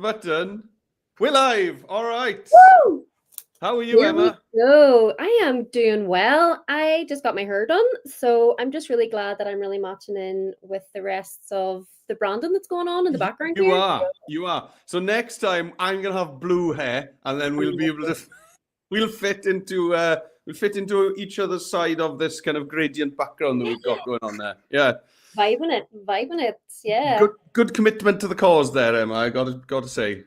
button. We're live. All right. Woo! How are you, Emma? So I am doing well. I just got my hair done, so I'm just really glad that I'm really matching in with the rest of the branding that's going on in the background You here. are. So next time I'm gonna have blue hair, and then we'll be able to we'll fit into each other's side of this kind of gradient background that we've got going on there. Yeah. Vibing it. Yeah. Good commitment to the cause there, Emma. I gotta say.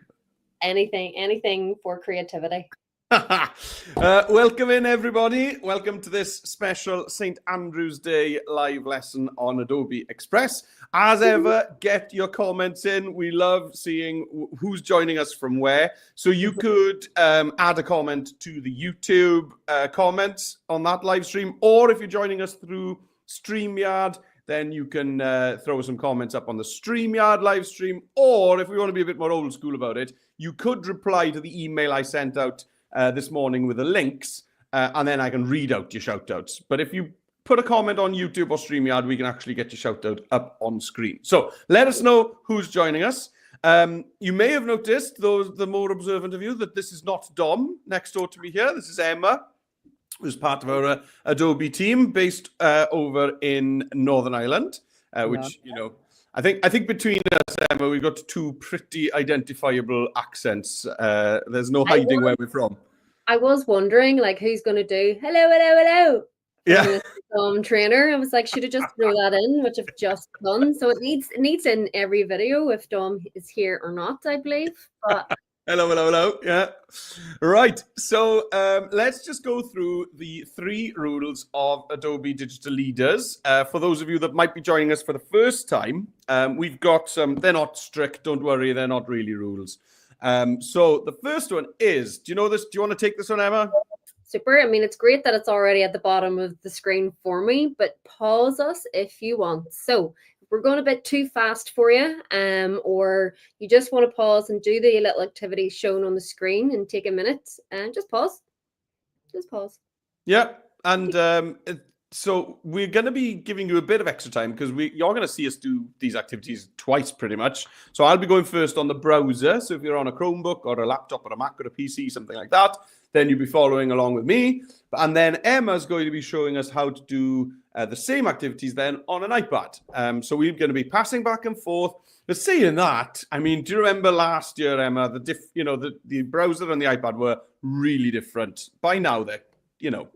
Anything for creativity. Welcome in, everybody. Welcome to this special St. Andrew's Day live lesson on Adobe Express. As ever, get your comments in. We love seeing who's joining us from where. So you could add a comment to the YouTube comments on that live stream, or if you're joining us through StreamYard, then you can throw some comments up on the StreamYard live stream, or if we want to be a bit more old school about it, you could reply to the email I sent out this morning with the links, and then I can read out your shout outs. But if you put a comment on YouTube or StreamYard, we can actually get your shout out up on screen. So let us know who's joining us. You may have noticed, those the more observant of you, that this is not Dom next door to me here. This is Emma, who's part of our Adobe team based over in Northern Ireland, which, you know, I think between us, Emma, we've got two pretty identifiable accents. There's no hiding where we're from. I was wondering, like, who's going to do hello? Yeah. Trainer. I was like, should have just throw that in, which I've just done. So it needs in every video if Dom is here or not, I believe. But Hello. Yeah. Right. So let's just go through the 3 rules of Adobe Digital Leaders. For those of you that might be joining us for the first time, we've got some, they're not strict, don't worry, they're not really rules. So the first one is, do you know this? Do you want to take this one, Emma? Super. I mean, it's great that it's already at the bottom of the screen for me, but pause us if you want. So if we're going a bit too fast for you, or you just want to pause and do the little activity shown on the screen and take a minute, and just pause. Just pause. Yeah. And so we're going to be giving you a bit of extra time because you're going to see us do these activities twice pretty much. So I'll be going first on the browser. So if you're on a Chromebook or a laptop or a Mac or a PC, something like that, then you'll be following along with me. And then Emma's going to be showing us how to do the same activities then on an iPad. So we're going to be passing back and forth. But saying that, I mean, do you remember last year, Emma, the browser and the iPad were really different. By now, they're,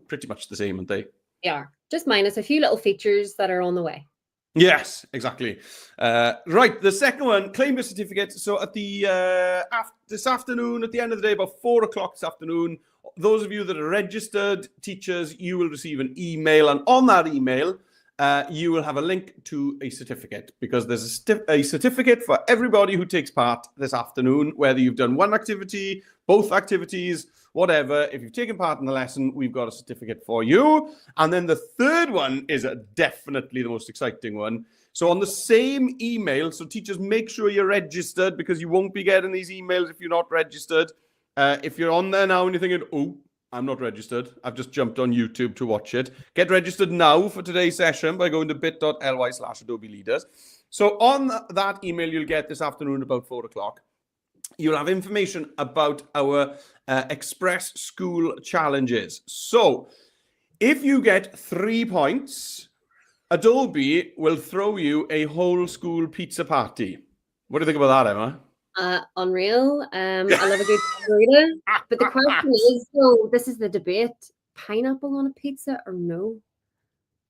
pretty much the same, aren't they? They are. Just minus a few little features that are on the way. Yes, exactly. Right, the second one, claim your certificate. So at the this afternoon, at the end of the day, about 4 o'clock this afternoon, those of you that are registered teachers, you will receive an email, and on that email, you will have a link to a certificate, because there's a certificate for everybody who takes part this afternoon, whether you've done one activity, both activities, whatever. If you've taken part in the lesson, we've got a certificate for you. And then the third one is definitely the most exciting one. So on the same email, so teachers, make sure you're registered, because you won't be getting these emails if you're not registered. If you're on there now and you're thinking, oh, I'm not registered, I've just jumped on YouTube to watch it, get registered now for today's session by going to bit.ly/Adobe Leaders. So on that email you'll get this afternoon about 4 o'clock, you'll have information about our Express School challenges. So if you get 3 points, Adobe will throw you a whole school pizza party. What do you think about that, Emma? Unreal. I love a good margarita. But the question is, so this is the debate: pineapple on a pizza or no?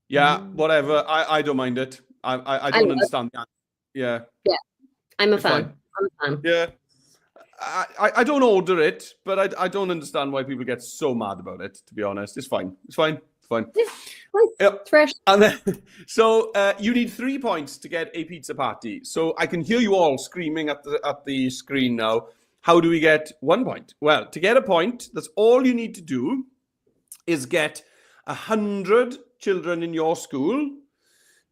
Yeah, whatever. I don't mind it. I don't understand that. Yeah. Yeah, I'm a It's fan. fine. I'm a fan. Yeah. I don't order it, but I don't understand why people get so mad about it, to be honest. It's fine. Yeah, it's fresh. And then, so you need 3 points to get a pizza party. So I can hear you all screaming at the screen now. How do we get 1 point? Well, to get a point, that's all you need to do is get 100 children in your school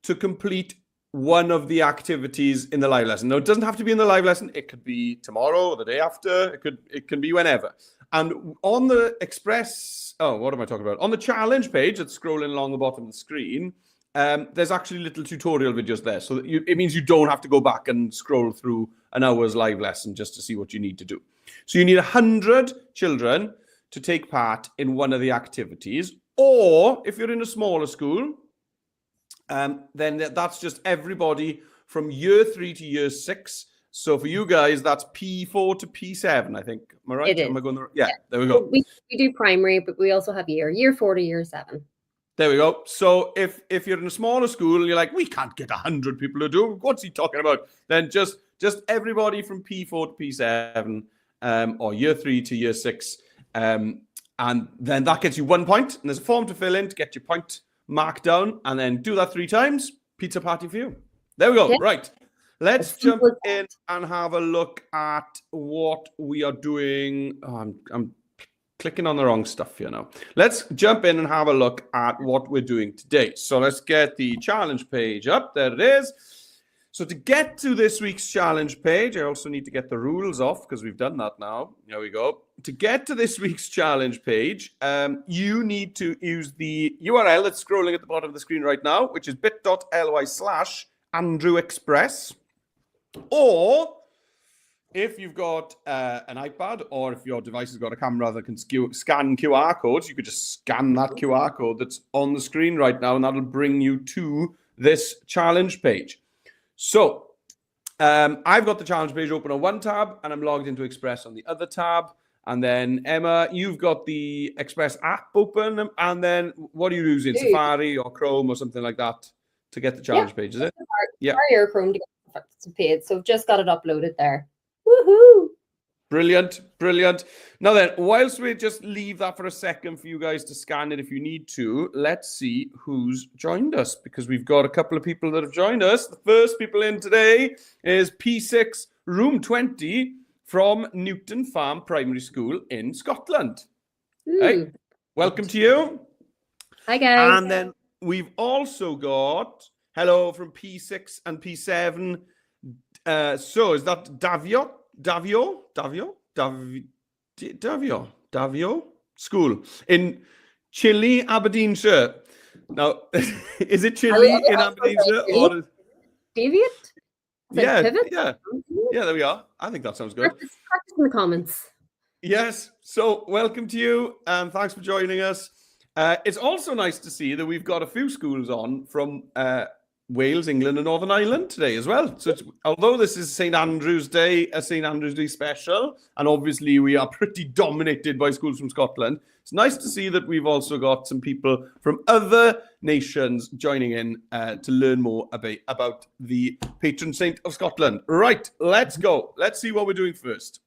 to complete one of the activities in the live lesson. Now, it doesn't have to be in the live lesson. It could be tomorrow or the day after. It can be whenever. And on the Express, what am I talking about? On the challenge page that's scrolling along the bottom of the screen, there's actually little tutorial videos there. So it means you don't have to go back and scroll through an hour's live lesson just to see what you need to do. So you need 100 children to take part in one of the activities. Or if you're in a smaller school, then that's just everybody from year 3 to year 6. So for you guys, that's P4 to P7, I think. Am I right? It is. Am I going there? Yeah, there we go. We do primary, but we also have year 4 to year 7. There we go. So if you're in a smaller school and you're like, we can't get 100 people to do, what's he talking about? Then just everybody from P4 to P7 or year 3 to year 6. And then that gets you 1 point. And there's a form to fill in to get your point marked down. And then do that 3 times. Pizza party for you. There we go. Yeah. Right. Let's jump in and have a look at what we are doing. Oh, I'm clicking on the wrong stuff here now. Let's jump in and have a look at what we're doing today. So let's get the challenge page up. There it is. So to get to this week's challenge page, I also need to get the rules off because we've done that now. There we go. To get to this week's challenge page, you need to use the URL that's scrolling at the bottom of the screen right now, which is bit.ly/AndrewExpress. Or if you've got an iPad or if your device has got a camera that can scan QR codes, you could just scan that QR code that's on the screen right now, and that'll bring you to this challenge page. So I've got the challenge page open on one tab, and I'm logged into Express on the other tab. And then, Emma, you've got the Express app open, and then what are you using? Safari or Chrome or something like that to get the challenge page, is it? Yeah. Safari or Chrome to get the page. So just got it uploaded there. Woohoo! Brilliant, brilliant. Now then, whilst we just leave that for a second for you guys to scan it if you need to, let's see who's joined us, because we've got a couple of people that have joined us. The first people in today is P6 Room 20 from Newton Farm Primary School in Scotland. Hey, welcome to you. Hi, guys. And then we've also got hello from P6 and P7. So is that Davio School in Chile, Aberdeenshire. Now, is it Chile in Aberdeenshire or Deviate? Yeah, there we are. I think that sounds good. Practice in the comments. Yes. So welcome to you, and thanks for joining us. It's also nice to see that we've got a few schools on from Wales, England, and Northern Ireland today as well. So although this is St. Andrew's Day, a St. Andrew's Day special, and obviously we are pretty dominated by schools from Scotland, it's nice to see that we've also got some people from other nations joining in to learn more about the patron saint of Scotland. Right, let's go. Let's see what we're doing first.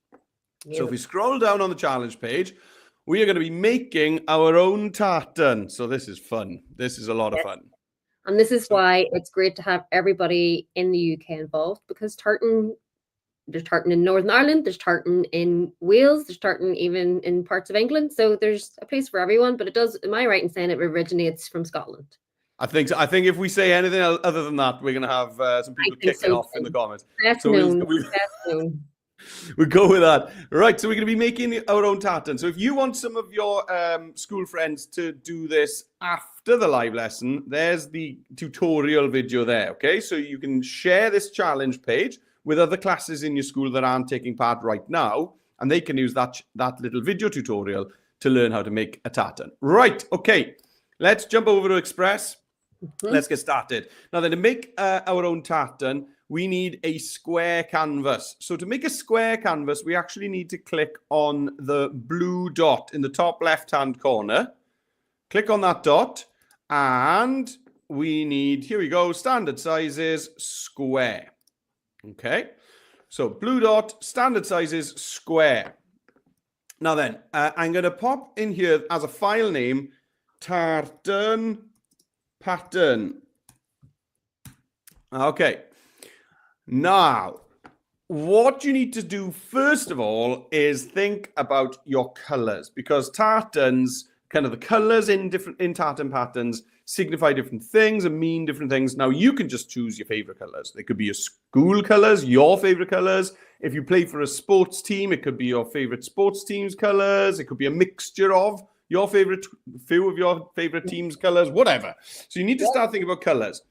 Yeah. So if we scroll down on the challenge page, we are going to be making our own tartan. So this is fun. This is a lot of fun. And this is why it's great to have everybody in the UK involved, because there's tartan in Northern Ireland, there's tartan in Wales, there's tartan even in parts of England. So there's a place for everyone, but it does, am I right in saying it originates from Scotland? I think so. I think if we say anything other than that, we're going to have some people kicking off in the comments. Best known. We'll go with that. Right, so we're going to be making our own tartan. So if you want some of your school friends to do this after the live lesson, there's the tutorial video there, okay? So you can share this challenge page with other classes in your school that aren't taking part right now, and they can use that little video tutorial to learn how to make a tartan. Right, okay, let's jump over to Express. Let's get started. Now then, to make our own tartan, we need a square canvas. So to make a square canvas, we actually need to click on the blue dot in the top left-hand corner. Click on that dot, and we need, here we go, standard sizes, square. Okay, so blue dot, standard sizes, square. Now then, I'm going to pop in here as a file name, tartan pattern. Okay. Now, what you need to do first of all is think about your colors, because tartans, kind of the colors in tartan patterns signify different things and mean different things. Now, you can just choose your favorite colors. They could be your school colors, your favorite colors. If you play for a sports team, it could be your favorite sports team's colors. It could be a mixture of your favorite, few of your favorite teams' colors, whatever. So you need to start thinking about colors.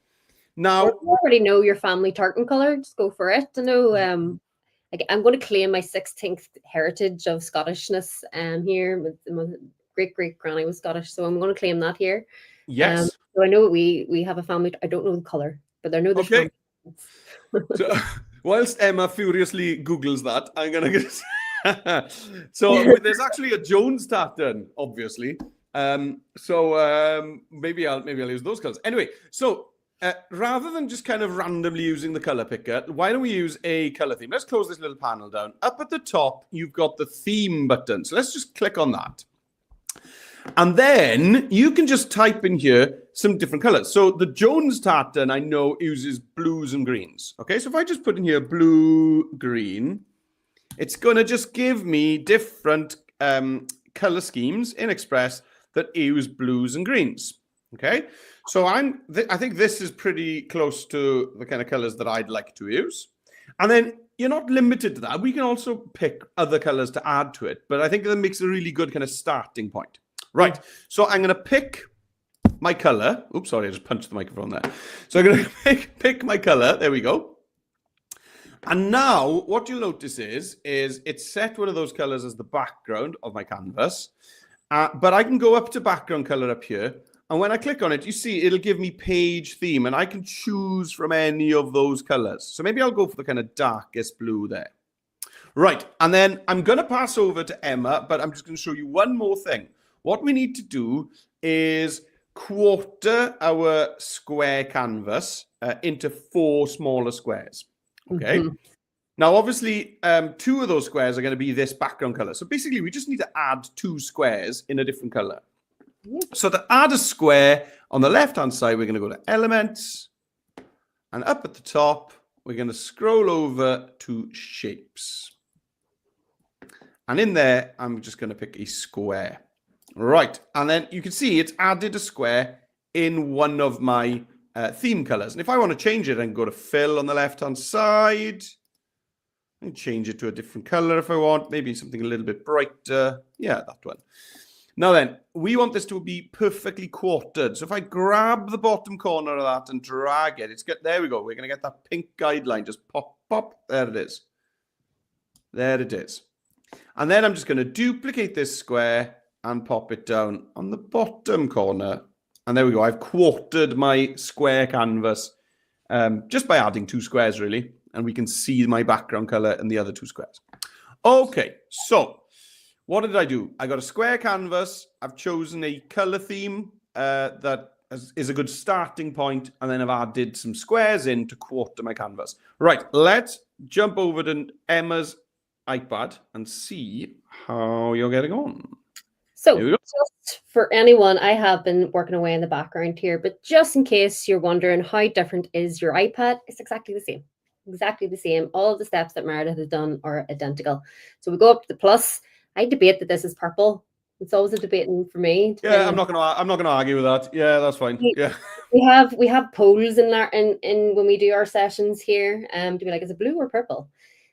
Now, if you already know your family tartan color, just go for it. I know. Like, I'm going to claim my 16th heritage of Scottishness here. My great granny was Scottish, so I'm going to claim that here. yes. So I know we have a family. I don't know the color, but I know there's Okay. family. So, whilst Emma furiously Googles that, I'm going to get... So there's actually a Jones tartan, obviously. Maybe I'll use those colors. Anyway, so rather than just kind of randomly using the color picker, why don't we use a color theme? Let's close this little panel down. Up at the top, you've got the theme button. So let's just click on that. And then you can just type in here some different colors. So the Jones tartan, I know, uses blues and greens. Okay, so if I just put in here blue, green, it's going to just give me different color schemes in Express that use blues and greens. Okay, so I think this is pretty close to the kind of colors that I'd like to use. And then you're not limited to that. We can also pick other colors to add to it. But I think that makes a really good kind of starting point. Right, so I'm going to pick my color. Oops, sorry, I just punched the microphone there. So I'm going to pick my color. There we go. And now what you'll notice is it's set one of those colors as the background of my canvas. But I can go up to background color up here. And when I click on it, you see it'll give me page theme. And I can choose from any of those colors. So maybe I'll go for the kind of darkest blue there. Right. And then I'm going to pass over to Emma, but I'm just going to show you one more thing. What we need to do is quarter our square canvas into 4 smaller squares. Okay. Mm-hmm. Now, obviously, 2 of those squares are going to be this background color. So basically, we just need to add 2 squares in a different color. So to add a square on the left-hand side, we're going to go to Elements. And up at the top, we're going to scroll over to Shapes. And in there, I'm just going to pick a square. Right. And then you can see it's added a square in one of my theme colors. And if I want to change it, I can go to Fill on the left-hand side and change it to a different color if I want, maybe something a little bit brighter. Yeah, that one. Now then, we want this to be perfectly quartered. So if I grab the bottom corner of that and drag it, there we go. We're going to get that pink guideline. Just pop, pop. There it is. There it is. And then I'm just going to duplicate this square and pop it down on the bottom corner. And there we go. I've quartered my square canvas just by adding 2 squares, really. And we can see my background color and the other 2 squares. Okay, so what did I do? I got a square canvas. I've chosen a color theme that is a good starting point. And then I've added some squares in to quarter my canvas. Right, let's jump over to Emma's iPad and see how you're getting on. So just for anyone, I have been working away in the background here, but just in case you're wondering how different is your iPad, it's exactly the same. Exactly the same. All of the steps that Meredith has done are identical. So we go up to the plus. I debate that this is purple. It's always a debating for me. Yeah, I'm not gonna argue with that. Yeah, that's fine. Yeah. We have polls in when we do our sessions here to be like, is it blue or purple?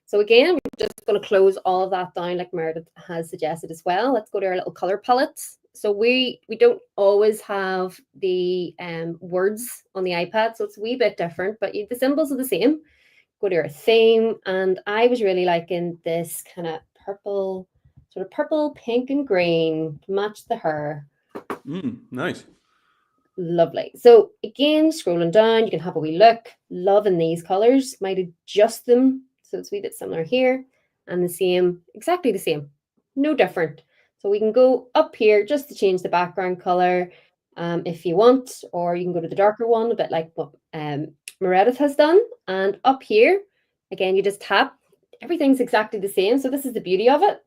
So again, we're just going to close all of that down like Meredith has suggested as well. Let's go to our little color palettes. So we don't always have the words on the iPad, so it's a wee bit different, but the symbols are the same. Go to our theme, and I was really liking this kind of purple, sort of purple, pink, and green to match the hair. Nice. Lovely. So again, scrolling down, you can have a wee look. Loving these colors. Might adjust them so it's a wee bit similar here, and the same, exactly the same, no different. So we can go up here just to change the background color if you want, or you can go to the darker one, a bit like what Meredith has done. And up here, again, you just tap. Everything's exactly the same. So this is the beauty of it.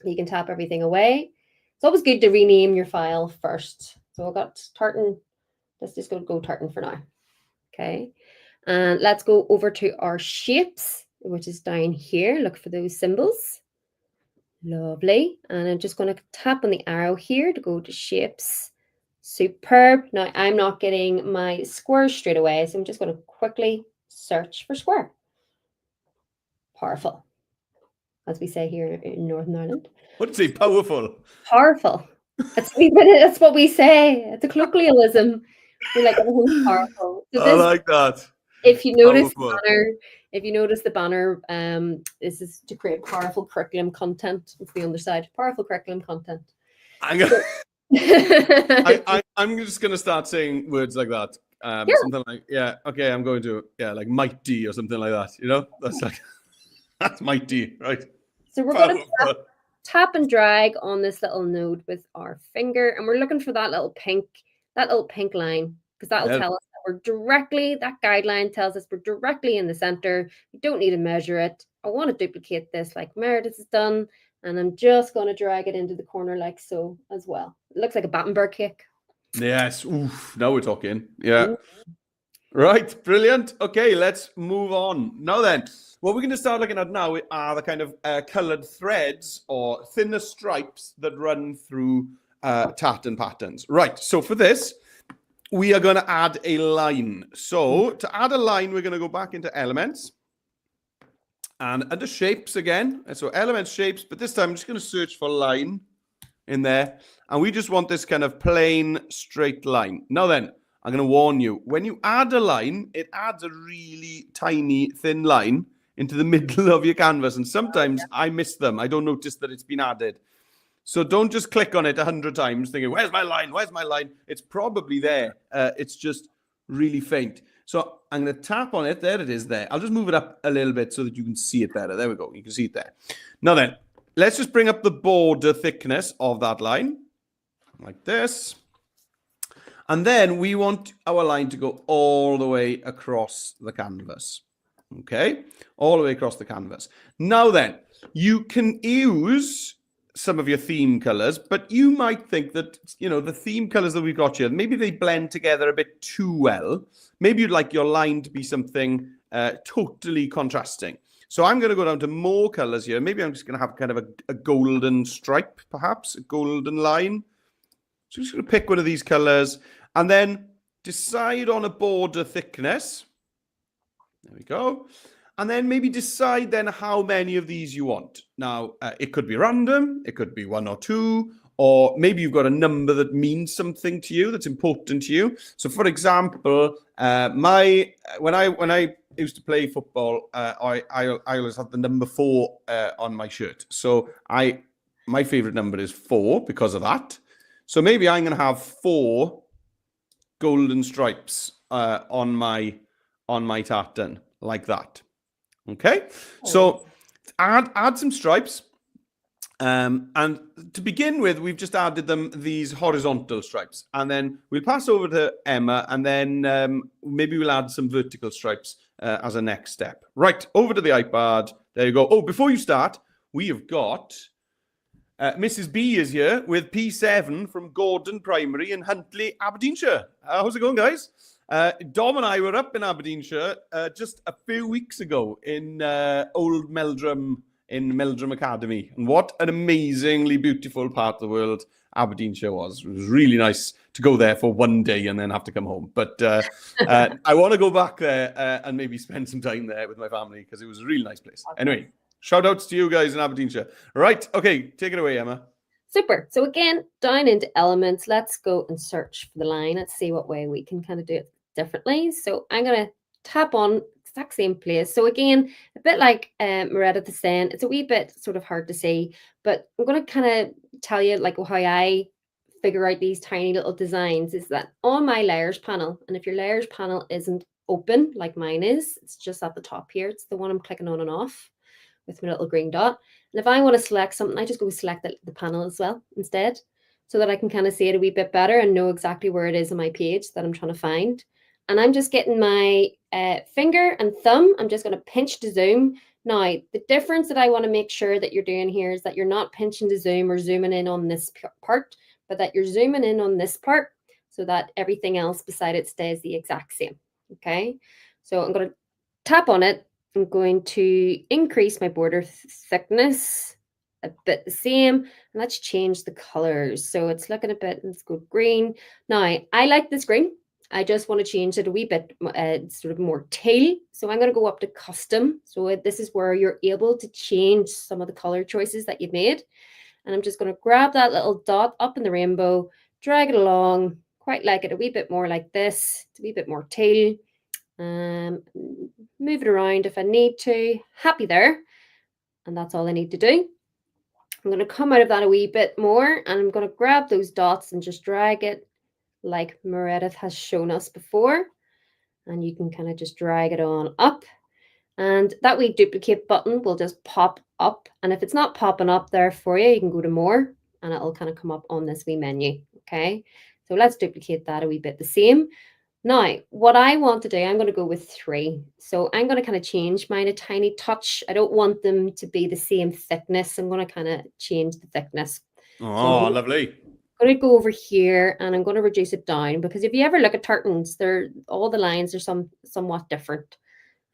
You can tap everything away. It's always good to rename your file first. So I've got tartan. Let's just go tartan for now. Okay. And let's go over to our shapes, which is down here. Look for those symbols. Lovely. And I'm just going to tap on the arrow here to go to shapes. Superb. Now I'm not getting my squares straight away, so I'm just going to quickly search for square. Powerful, as we say here in Northern Ireland. What'd you say? Powerful. Powerful. That's what we say. It's a colloquialism. We're like, everything's powerful. So I this, like that. if you notice the Powerful. banner, this is to create powerful curriculum content. It's the underside, powerful curriculum content. I'm gonna, So, I'm just gonna start saying words like that. yeah. Something like, yeah, okay, I'm going to, yeah, like mighty or something like that. You know, that's like that's mighty, right? So we're going to Powerful. tap and drag on this little node with our finger, and we're looking for that little pink line, because that'll Yeah. tell us that we're directly, that guideline tells us we're directly in the center. You don't need to measure it. I want to duplicate this like Meredith has done, and I'm just going to drag it into the corner like so as well. It looks like a Battenberg cake. Yes. Oof, now we're talking. Yeah. Ooh. Right. Brilliant. Okay, let's move on. Now then, what we're going to start looking at now are the kind of coloured threads or thinner stripes that run through tartan patterns. Right. So for this, we are going to add a line. So to add a line, we're going to go back into elements and under shapes again. So elements, shapes, but this time I'm just going to search for line in there. And we just want this kind of plain straight line. Now then, I'm going to warn you, when you add a line, it adds a really tiny thin line into the middle of your canvas. And sometimes I miss them. I don't notice that it's been added. So don't just click on it 100 times thinking, where's my line? Where's my line? It's probably there. It's just really faint. So I'm going to tap on it. There it is there. I'll just move it up a little bit so that you can see it better. There we go. You can see it there. Now then, let's just bring up the border thickness of that line like this. And then we want our line to go all the way across the canvas. Okay, all the way across the canvas. Now then, you can use some of your theme colors, but you might think that, you know, the theme colors that we've got here, maybe they blend together a bit too well. Maybe you'd like your line to be something totally contrasting. So I'm going to go down to more colors here. Maybe I'm just going to have kind of a golden stripe, perhaps, a golden line. So I'm just going to pick one of these colors and then decide on a border thickness. There we go. And then maybe decide then how many of these you want. Now, it could be random. It could be 1 or 2. Or maybe you've got a number that means something to you, that's important to you. So, for example, when I used to play football, I always had the number 4 on my shirt. So my favorite number is 4 because of that. So maybe I'm going to have 4 golden stripes on my tartan like that. Okay, so add some stripes. And to begin with, we've just added these horizontal stripes. And then we'll pass over to Emma, and then maybe we'll add some vertical stripes as a next step. Right, over to the iPad. There you go. Oh, before you start, we have got Mrs. B is here with P7 from Gordon Primary in Huntley, Aberdeenshire. How's it going, guys? Dom and I were up in Aberdeenshire just a few weeks ago in Old Meldrum, in Meldrum Academy. And what an amazingly beautiful part of the world Aberdeenshire was. It was really nice to go there for one day and then have to come home. But I want to go back there and maybe spend some time there with my family because it was a really nice place. Anyway, shout outs to you guys in Aberdeenshire. Right, okay, take it away, Emma. Super. So again, down into elements, let's go and search for the line. Let's see what way we can kind of do it differently. So I'm going to tap on exact same place. So again, a bit like Meredith is saying, it's a wee bit sort of hard to see, but I'm going to kind of tell you like how I figure out these tiny little designs is that on my layers panel, and if your layers panel isn't open like mine is, it's just at the top here. It's the one I'm clicking on and off with my little green dot. And if I want to select something, I just go select the panel as well instead, so that I can kind of see it a wee bit better and know exactly where it is on my page that I'm trying to find. And I'm just getting my finger and thumb. I'm just going to pinch to zoom. Now, the difference that I want to make sure that you're doing here is that you're not pinching to zoom or zooming in on this part, but that you're zooming in on this part so that everything else beside it stays the exact same. Okay, so I'm going to tap on it. I'm going to increase my border thickness a bit the same. And let's change the colors. So it's looking a bit, let's go green. Now, I like this green. I just want to change it a wee bit, sort of more teal. So I'm going to go up to custom. So this is where you're able to change some of the color choices that you've made. And I'm just going to grab that little dot up in the rainbow, drag it along, quite like it a wee bit more like this. It's a wee bit more teal. Move it around if I need to. Happy there. And that's all I need to do. I'm going to come out of that a wee bit more, and I'm going to grab those dots and just drag it like Meredith has shown us before. And you can kind of just drag it on up. And that wee duplicate button will just pop up. And if it's not popping up there for you, you can go to more and it'll kind of come up on this wee menu. Okay, so let's duplicate that a wee bit the same. Now, what I want to do, I'm going to go with 3. So I'm going to kind of change mine a tiny touch. I don't want them to be the same thickness. I'm going to kind of change the thickness. Oh, lovely. I'm going to go over here and I'm going to reduce it down, because if you ever look at tartans, all the lines are somewhat different.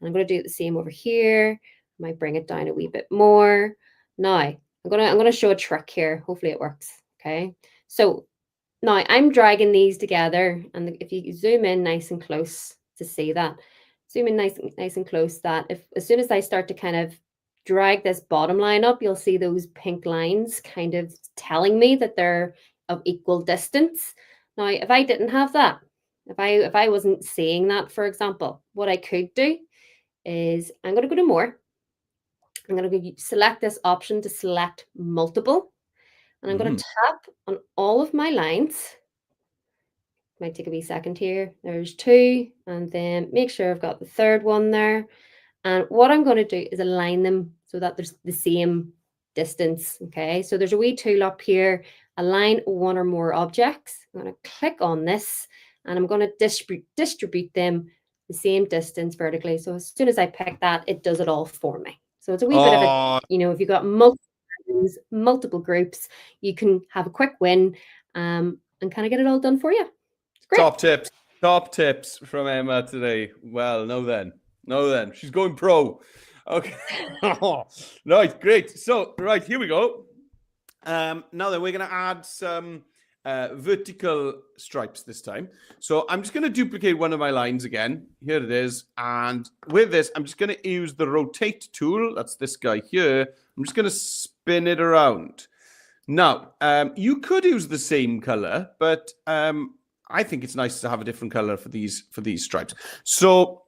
And I'm going to do the same over here. I might bring it down a wee bit more. Now, I'm going to show a trick here. Hopefully it works. Okay. So now I'm dragging these together, and if you zoom in nice and close to see that, zoom in nice and close, that as soon as I start to kind of drag this bottom line up, you'll see those pink lines kind of telling me that they're of equal distance. Now, if I didn't have that, if I wasn't seeing that, for example, what I could do is I'm going to go to more. I'm going to select this option to select multiple. And I'm going to tap on all of my lines. Might take a wee second here. There's 2. And then make sure I've got the 3rd one there. And what I'm going to do is align them so that there's the same distance. Okay, so there's a wee tool up here. Align one or more objects. I'm going to click on this and I'm going to distribute them the same distance vertically. So as soon as I pick that, it does it all for me. So it's a wee bit of a, if you've got multiple groups, you can have a quick win and kind of get it all done for you. It's great. Top tips from Emma today. Well, no then she's going pro. Okay. Right, great. So right, here we go. Now then, we're going to add some vertical stripes this time. So I'm just going to duplicate one of my lines again. Here it is. And with this, I'm just going to use the rotate tool. That's this guy here. I'm just going to spin it around. Now, you could use the same color, but I think it's nice to have a different color for these stripes. So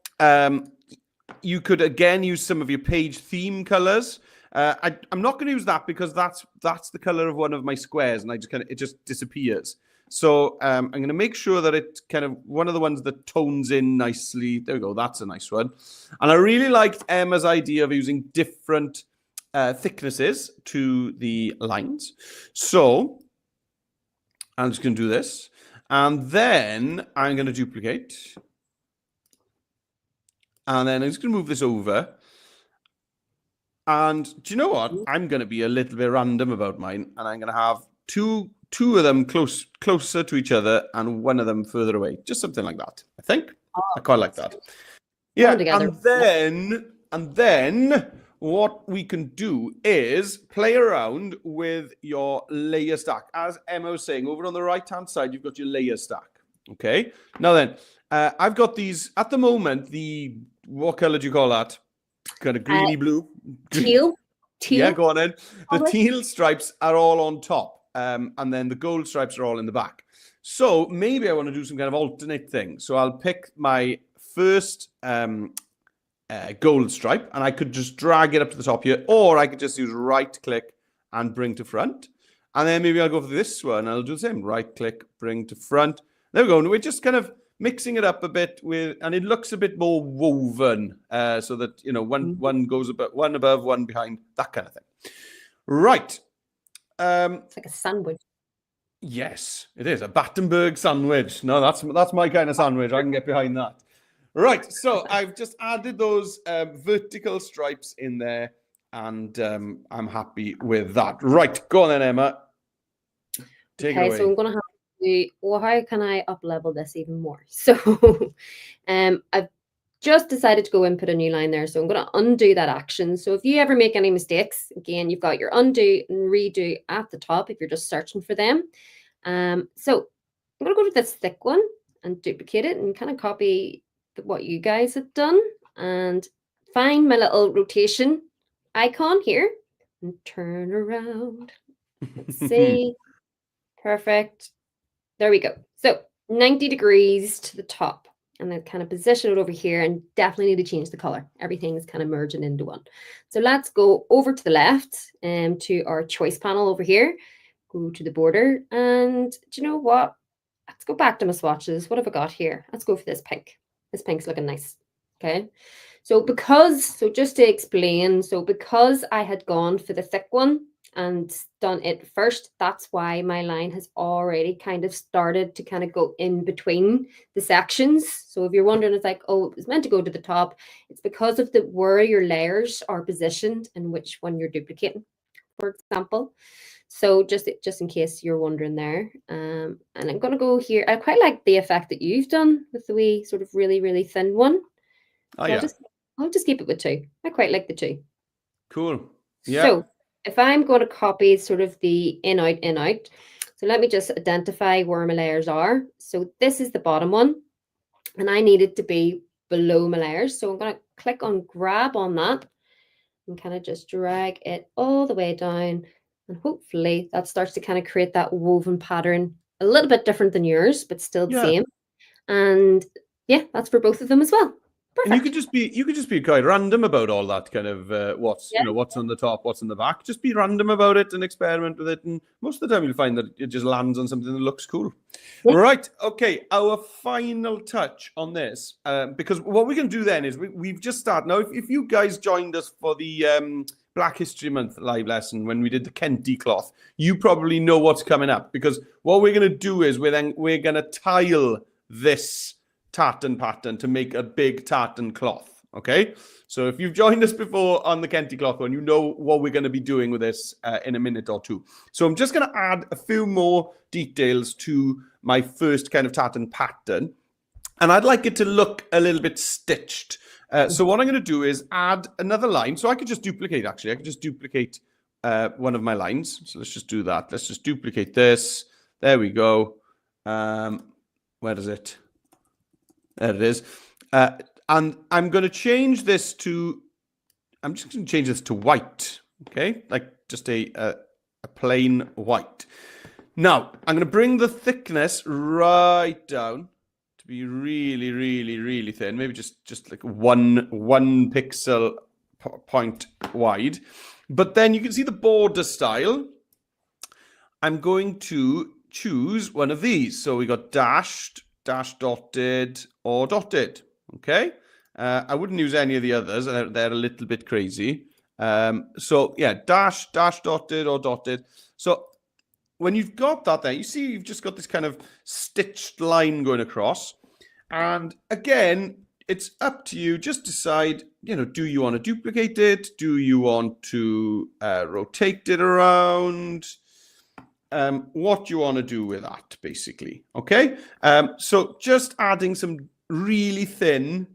you could again use some of your page theme colors. I'm not going to use that because that's the color of one of my squares, and it just disappears. So I'm going to make sure that it kind of one of the ones that tones in nicely. There we go. That's a nice one. And I really liked Emma's idea of using different thicknesses to the lines. So I'm just going to do this, and then I'm going to duplicate, and then I'm just going to move this over. And do you know what? I'm going to be a little bit random about mine, and I'm going to have two of them closer to each other and one of them further away. Just something like that, I think. I quite like that. Yeah, and then what we can do is play around with your layer stack. As Emma was saying, over on the right-hand side, you've got your layer stack. Okay. Now then, I've got these at the moment. What color do you call that? Kind of greeny blue. Teal. Yeah, go on then. The teal stripes are all on top, and then the gold stripes are all in the back. So maybe I want to do some kind of alternate thing. So I'll pick my first gold stripe, and I could just drag it up to the top here, or I could just use right click and bring to front. And then maybe I'll go for this one. I'll do the same. Right click, bring to front. There we go. And we're just kind of mixing it up a bit and it looks a bit more woven, so that one goes one above, one behind, that kind of thing. Right. It's like a sandwich. Yes, it is a Battenberg sandwich. No, that's my kind of sandwich. I can get behind that. Right. So I've just added those vertical stripes in there, and I'm happy with that. Right. Go on then, Emma. Take it away. So I'm going to have how can I up level this even more? So I've just decided to go and put a new line there. So I'm going to undo that action. So if you ever make any mistakes, again, you've got your undo and redo at the top if you're just searching for them. So I'm going to go to this thick one and duplicate it and kind of copy what you guys have done and find my little rotation icon here and turn around. Let's see. Perfect. There we go. So 90 degrees to the top. And then kind of position it over here, and definitely need to change the color. Everything's kind of merging into one. So let's go over to the left and to our choice panel over here. Go to the border. And do you know what? Let's go back to my swatches. What have I got here? Let's go for this pink. This pink's looking nice. Okay. So just to explain, because I had gone for the thick one and done it first, that's why my line has already kind of started to kind of go in between the sections. So if you're wondering, it's like, oh, it was meant to go to the top. It's because of where your layers are positioned and which one you're duplicating, for example. So just in case you're wondering there. And I'm going to go here. I quite like the effect that you've done with the wee sort of really, really thin one. Oh, So yeah. I'll just keep it with 2. I quite like the 2. Cool. Yeah. So if I'm going to copy sort of the in, out. So let me just identify where my layers are. So this is the bottom one. And I need it to be below my layers. So I'm going to click on grab on that and kind of just drag it all the way down. And hopefully that starts to kind of create that woven pattern, a little bit different than yours, but still the same. And yeah, that's for both of them as well. Perfect. And you could just be quite random about all that kind of what's on the top, what's on the back. Just be random about it and experiment with it, and most of the time you'll find that it just lands on something that looks cool. Yeah. Right, okay. Our final touch on this, because what we're going to do then is we've just started now. If you guys joined us for the Black History Month live lesson when we did the Kenti cloth, you probably know what's coming up, because what we're going to do is we're going to tile this tartan pattern to make a big tartan cloth. Okay, so if you've joined us before on the Kenti cloth one, you know what we're going to be doing with this in a minute or two. So I'm just going to add a few more details to my first kind of tartan pattern, and I'd like it to look a little bit stitched. So what I'm going to do is add another line. So I could just duplicate, actually. I could just duplicate one of my lines. So let's just do that. Let's just duplicate this. There we go. Where is it? There it is. And I'm going to change this to, I'm just going to change this to white. Okay, like just a plain white. Now, I'm going to bring the thickness right down to be really, really, really thin. Maybe just like one pixel point wide. But then you can see the border style. I'm going to choose one of these. So we got dashed, dotted, or dotted. Okay. I wouldn't use any of the others. They're a little bit crazy. So yeah, dash, dotted, or dotted. So when you've got that there, you see you've just got this kind of stitched line going across. And again, it's up to you. Just decide, do you want to duplicate it? Do you want to rotate it around? What you want to do with that, basically. Okay. So just adding some really thin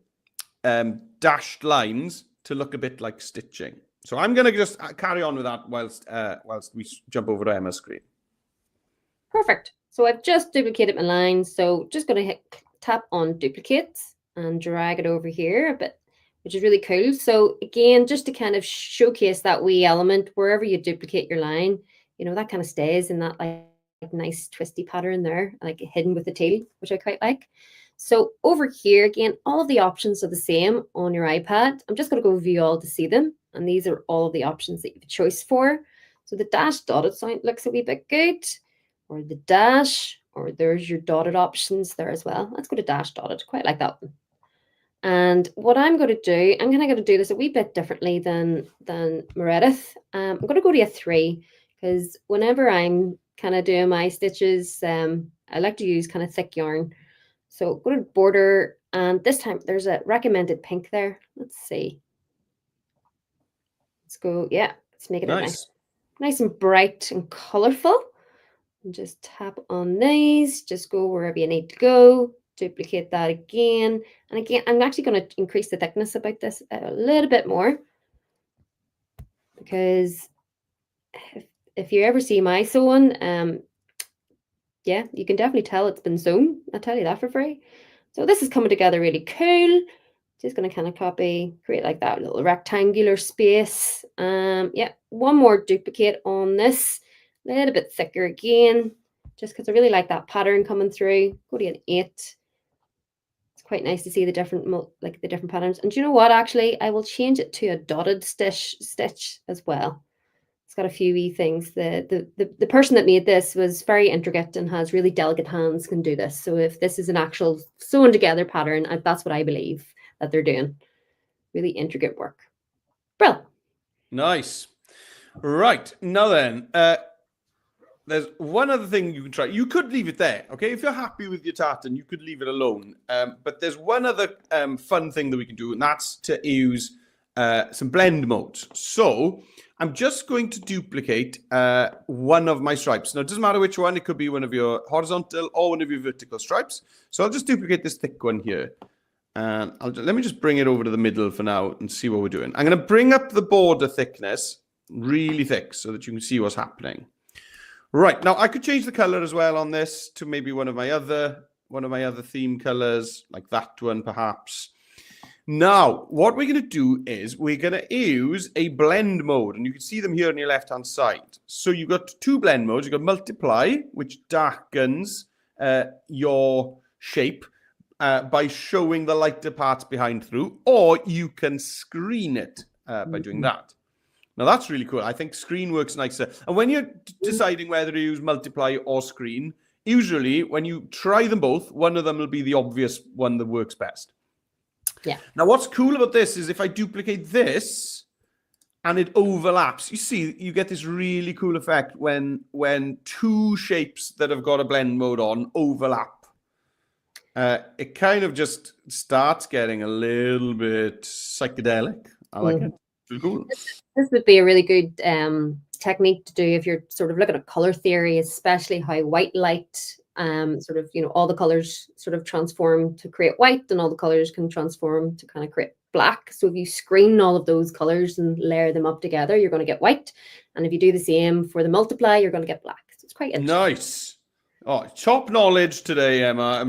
dashed lines to look a bit like stitching. So I'm going to just carry on with that whilst we jump over to Emma's screen. Perfect. So I've just duplicated my line. So just going to tap on duplicate and drag it over here a bit, which is really cool. So again, just to kind of showcase that wee element, wherever you duplicate your line, that kind of stays in that like nice twisty pattern there, like hidden with the tail, which I quite like. So over here, again, all of the options are the same on your iPad. I'm just going to go view all to see them. And these are all of the options that you have a choice for. So the dash dotted sign looks a wee bit good, or the dash, or there's your dotted options there as well. Let's go to dash dotted. Quite like that one. And what I'm going to do, I'm going to do this a wee bit differently than Meredith. I'm going to go to a 3, because whenever I'm kind of doing my stitches, I like to use kind of thick yarn. So go to border, and this time there's a recommended pink there. Let's see. Let's go. Yeah, let's make it nice and bright and colorful. And just tap on these. Just go wherever you need to go. Duplicate that again. And again, I'm actually going to increase the thickness about this a little bit more, because if you ever see my sewing, yeah, you can definitely tell it's been sewn. I'll tell you that for free. So this is coming together really cool. Just going to kind of create like that little rectangular space. Yeah, one more duplicate on this. a little bit thicker again, just because I really like that pattern coming through. Go to an 8. It's quite nice to see the different patterns. And do you know what? Actually, I will change it to a dotted stitch as well. It's got a few wee things. The person that made this was very intricate and has really delicate hands, can do this. So if this is an actual sewn together pattern, that's what I believe that they're doing. Really intricate work. Well, nice. Right, now then, there's one other thing you can try. You could leave it there, okay? If you're happy with your tartan, you could leave it alone. But there's one other fun thing that we can do, and that's to use some blend modes. So I'm just going to duplicate one of my stripes. Now, it doesn't matter which one. It could be one of your horizontal or one of your vertical stripes. So I'll just duplicate this thick one here. And let me just bring it over to the middle for now and see what we're doing. I'm going to bring up the border thickness really thick so that you can see what's happening. Right, now I could change the color as well on this to maybe one of my other theme colors, like that one perhaps. Now, what we're going to do is we're going to use a blend mode, and you can see them here on your left-hand side. So you've got two blend modes. You've got multiply, which darkens your shape by showing the lighter parts behind through, or you can screen it by doing that. Now, that's really cool. I think screen works nicer. And when you're deciding whether to use multiply or screen, usually when you try them both, one of them will be the obvious one that works best. Yeah. Now, what's cool about this is if I duplicate this and it overlaps, you see, you get this really cool effect when two shapes that have got a blend mode on overlap. It kind of just starts getting a little bit psychedelic. I like it. It's really cool. This would be a really good technique to do if you're sort of looking at color theory, especially how white light sort of, all the colors sort of transform to create white, and all the colors can transform to kind of create black. So if you screen all of those colors and layer them up together, you're going to get white. And if you do the same for the multiply, you're going to get black. So it's quite interesting. Nice. Oh, top knowledge today, Emma.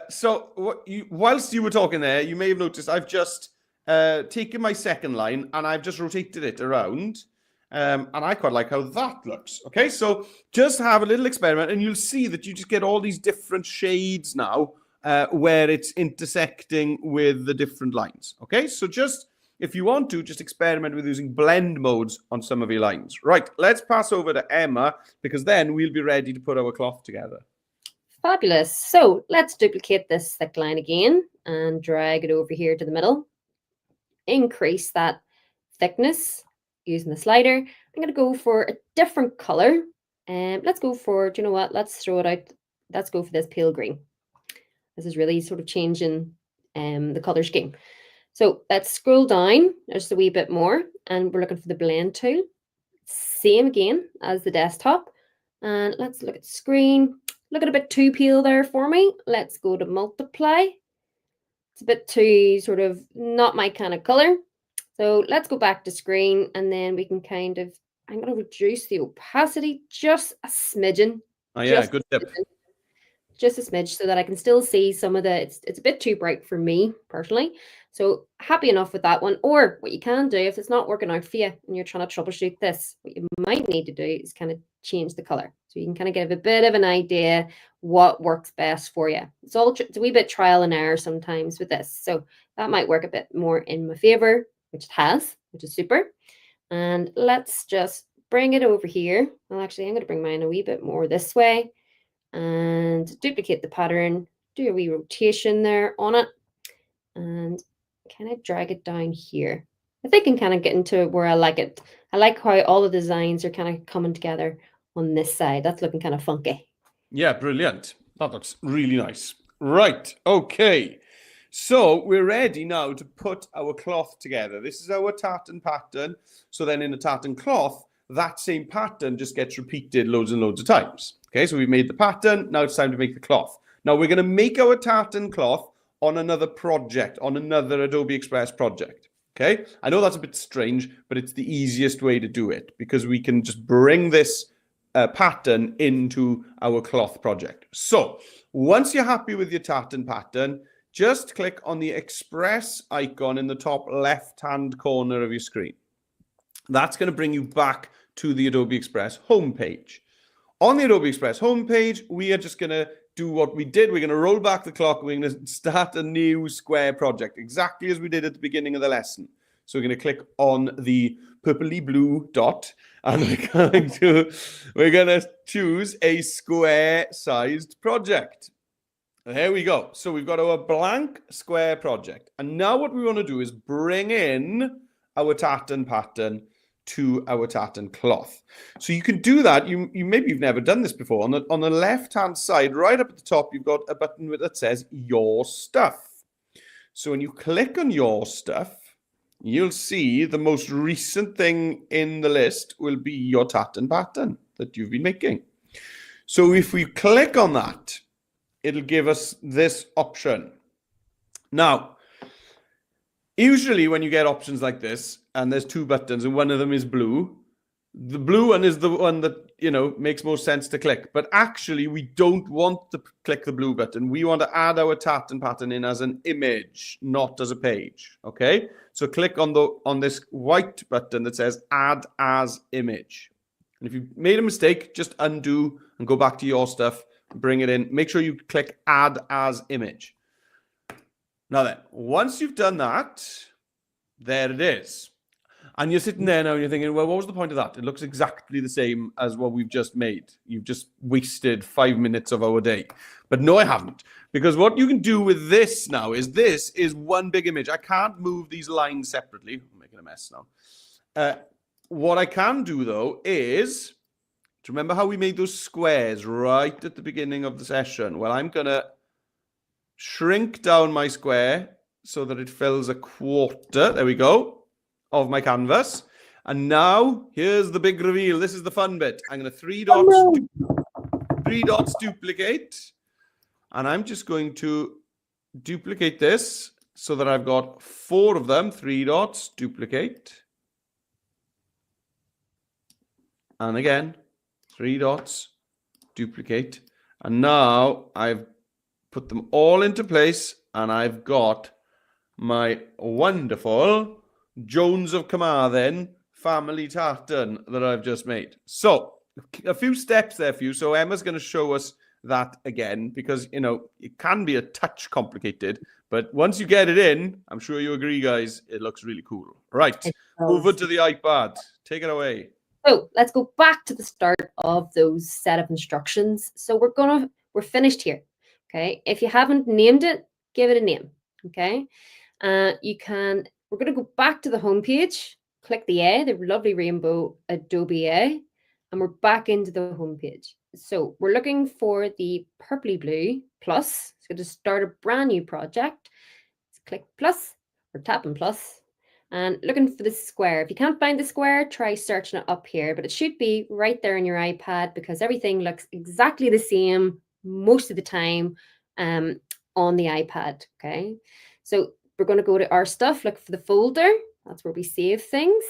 So whilst you were talking there, you may have noticed I've just taken my second line and I've just rotated it around. And I quite like how that looks. Okay, so just have a little experiment and you'll see that you just get all these different shades now where it's intersecting with the different lines. Okay, so just, if you want to, just experiment with using blend modes on some of your lines. Right, let's pass over to Emma, because then we'll be ready to put our cloth together. Fabulous. So let's duplicate this thick line again and drag it over here to the middle. Increase that thickness using the slider. I'm going to go for a different color. Let's go for, do you know what? Let's throw it out. Let's go for this pale green. This is really sort of changing the color scheme. So let's scroll down just a wee bit more, and we're looking for the blend tool. Same again as the desktop. And let's look at screen. Looking a bit too pale there for me. Let's go to multiply. It's a bit too sort of not my kind of color. So let's go back to screen, and then we can kind of, I'm going to reduce the opacity just a smidgen. Oh yeah, good tip. Just a smidge so that I can still see some of the, it's a bit too bright for me personally. So happy enough with that one. Or what you can do, if it's not working out for you and you're trying to troubleshoot this, what you might need to do is kind of change the color. So you can kind of give a bit of an idea what works best for you. It's a wee bit trial and error sometimes with this. So that might work a bit more in my favor, which it has, which is super. And let's just bring it over here. Well, actually, I'm going to bring mine a wee bit more this way and duplicate the pattern, do a wee rotation there on it, and kind of drag it down here. I think I can kind of get into where I like it. I like how all the designs are kind of coming together on this side. That's looking kind of funky. Yeah, brilliant. That looks really nice. Right, okay. So we're ready now to put our cloth together. This is our tartan pattern. So then in a tartan cloth, that same pattern just gets repeated loads and loads of times. Okay, so we've made the pattern. Now it's time to make the cloth. Now we're going to make our tartan cloth on another project, on another Adobe Express project. Okay, I know that's a bit strange, but it's the easiest way to do it because we can just bring this pattern into our cloth project. So once you're happy with your tartan pattern, just click on the Express icon in the top left-hand corner of your screen. That's going to bring you back to the Adobe Express homepage. On the Adobe Express homepage, we are just going to do what we did. We're going to roll back the clock. We're going to start a new square project, exactly as we did at the beginning of the lesson. So we're going to click on the purpley blue dot, and we're going to choose a square-sized project. There we go. So we've got our blank square project. And now what we want to do is bring in our tartan pattern to our tartan cloth. So you can do that. You maybe you've never done this before. On the left-hand side, right up at the top, you've got a button that says Your Stuff. So when you click on Your Stuff, you'll see the most recent thing in the list will be your tartan pattern that you've been making. So if we click on that, it'll give us this option. Now, usually when you get options like this, and there's two buttons, and one of them is blue, the blue one is the one that, makes most sense to click. But actually, we don't want to click the blue button. We want to add our tartan pattern in as an image, not as a page, okay? So click on this white button that says Add as Image. And if you made a mistake, just undo and go back to Your Stuff, bring it in. Make sure you click Add as Image. Now then, once you've done that, there it is. And you're sitting there now and you're thinking, well, what was the point of that? It looks exactly the same as what we've just made. You've just wasted 5 minutes of our day. But no, I haven't. Because what you can do with this now is this is one big image. I can't move these lines separately. I'm making a mess now. What I can do, though, is, do you remember how we made those squares right at the beginning of the session? Well, I'm going to shrink down my square so that it fills a quarter. There we go. Of my canvas. And now here's the big reveal. This is the fun bit. I'm going to three dots duplicate, and I'm just going to duplicate this so that I've got 4 of them. 3 dots, duplicate, and again 3 dots, duplicate, and now I've put them all into place, and I've got my wonderful Jones of Carmarthen family tartan that I've just made. So a few steps there for you. So Emma's going to show us that again, because it can be a touch complicated, but once you get it in, I'm sure you agree, guys, it looks really cool. Right, over to the iPad. Take it away. So let's go back to the start of those set of instructions. So we're finished here. Okay, if you haven't named it, give it a name. Okay, we're going to go back to the home page, click the A, the lovely rainbow Adobe A, and we're back into the home page. So we're looking for the purpley blue plus. So to start a brand new project, click plus or tap on plus and looking for the square. If you can't find the square, try searching it up here, but it should be right there on your iPad because everything looks exactly the same most of the time on the iPad. Okay, so we're going to go to our stuff, look for the folder. That's where we save things.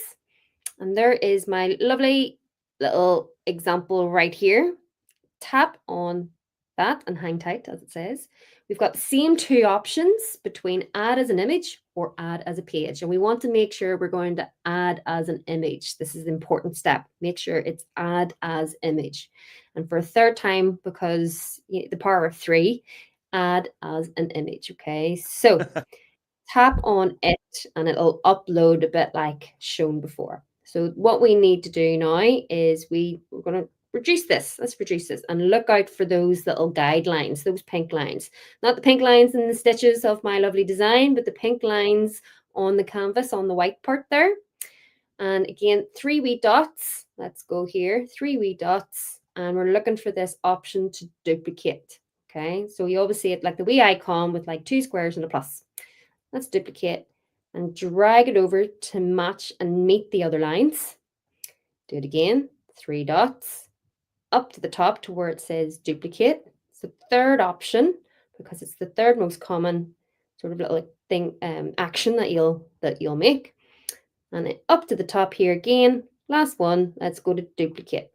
And there is my lovely little example right here. Tap on that and hang tight, as it says. We've got the same 2 options between add as an image or add as a page. And we want to make sure we're going to add as an image. This is an important step. Make sure it's add as image. And for a third time, because the power of 3, add as an image. Okay, so tap on it and it'll upload a bit like shown before. So what we need to do now is we're going to reduce this. Let's reduce this and look out for those little guidelines, those pink lines. Not the pink lines in the stitches of my lovely design, but the pink lines on the canvas on the white part there. And again, 3 wee dots. Let's go here, 3 wee dots. And we're looking for this option to duplicate. Okay, so you always see it like the wee icon with like 2 squares and a plus. Let's duplicate and drag it over to match and meet the other lines. Do it again, 3 dots, up to the top to where it says duplicate. It's the third option because it's the third most common sort of little thing, action that you'll make. And up to the top here again, last one, let's go to duplicate.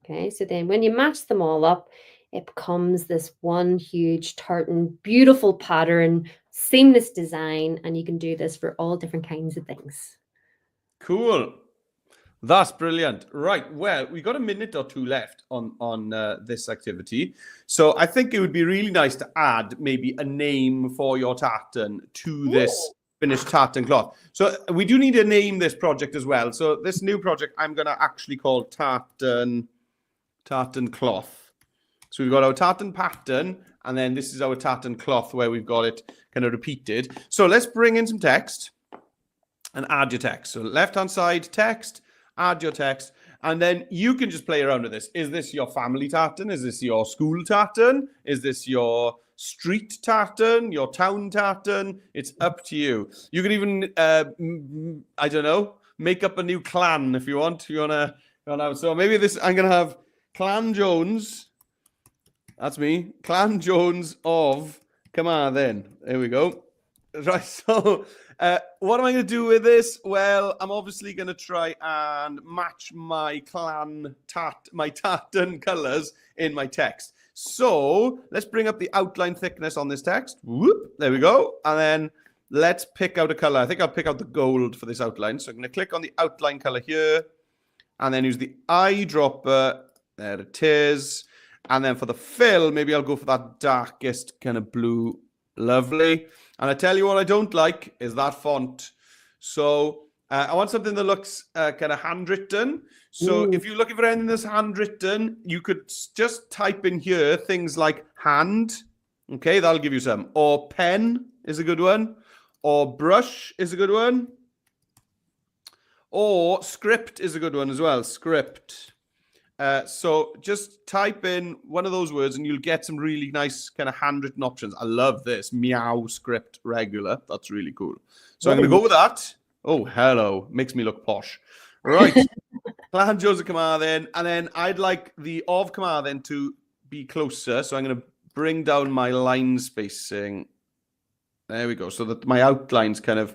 Okay, so then when you match them all up, it becomes this one huge tartan, beautiful pattern, seamless design, and you can do this for all different kinds of things. Cool. That's brilliant. Right. Well, we got a minute or two left on this activity. So I think it would be really nice to add maybe a name for your tartan to this finished tartan cloth. So we do need to name this project as well. So this new project I'm going to actually call tartan cloth. So we've got our tartan pattern, and then this is our tartan cloth where we've got it kind of repeated. So let's bring in some text and add your text. So left-hand side text, add your text, and then you can just play around with this. Is this your family tartan? Is this your school tartan? Is this your street tartan, your town tartan? It's up to you. You can even, I don't know, make up a new clan if you want. So maybe this, I'm going to have Clan Jones. That's me. Clan Jones of Carmarthen. There we go. Right, so what am I going to do with this? Well, I'm obviously going to try and match my tartan colours in my text. So let's bring up the outline thickness on this text. Whoop, there we go. And then let's pick out a colour. I think I'll pick out the gold for this outline. So I'm going to click on the outline colour here and then use the eyedropper. There it is. And then for the fill, maybe I'll go for that darkest kind of blue. Lovely. And I tell you what I don't like is that font. So I want something that looks kind of handwritten. So if you're looking for anything that's handwritten, you could just type in here things like hand. Okay, that'll give you some. Or pen is a good one. Or brush is a good one. Or script is a good one as well. Script. So just type in one of those words and you'll get some really nice kind of handwritten options. I love this. Meow script regular. That's really cool. So I'm going to go with that. Oh, hello. Makes me look posh. Right. Clan Joseph Carmarthen. And then I'd like the of Carmarthen to be closer. So I'm going to bring down my line spacing. There we go. So that my outlines kind of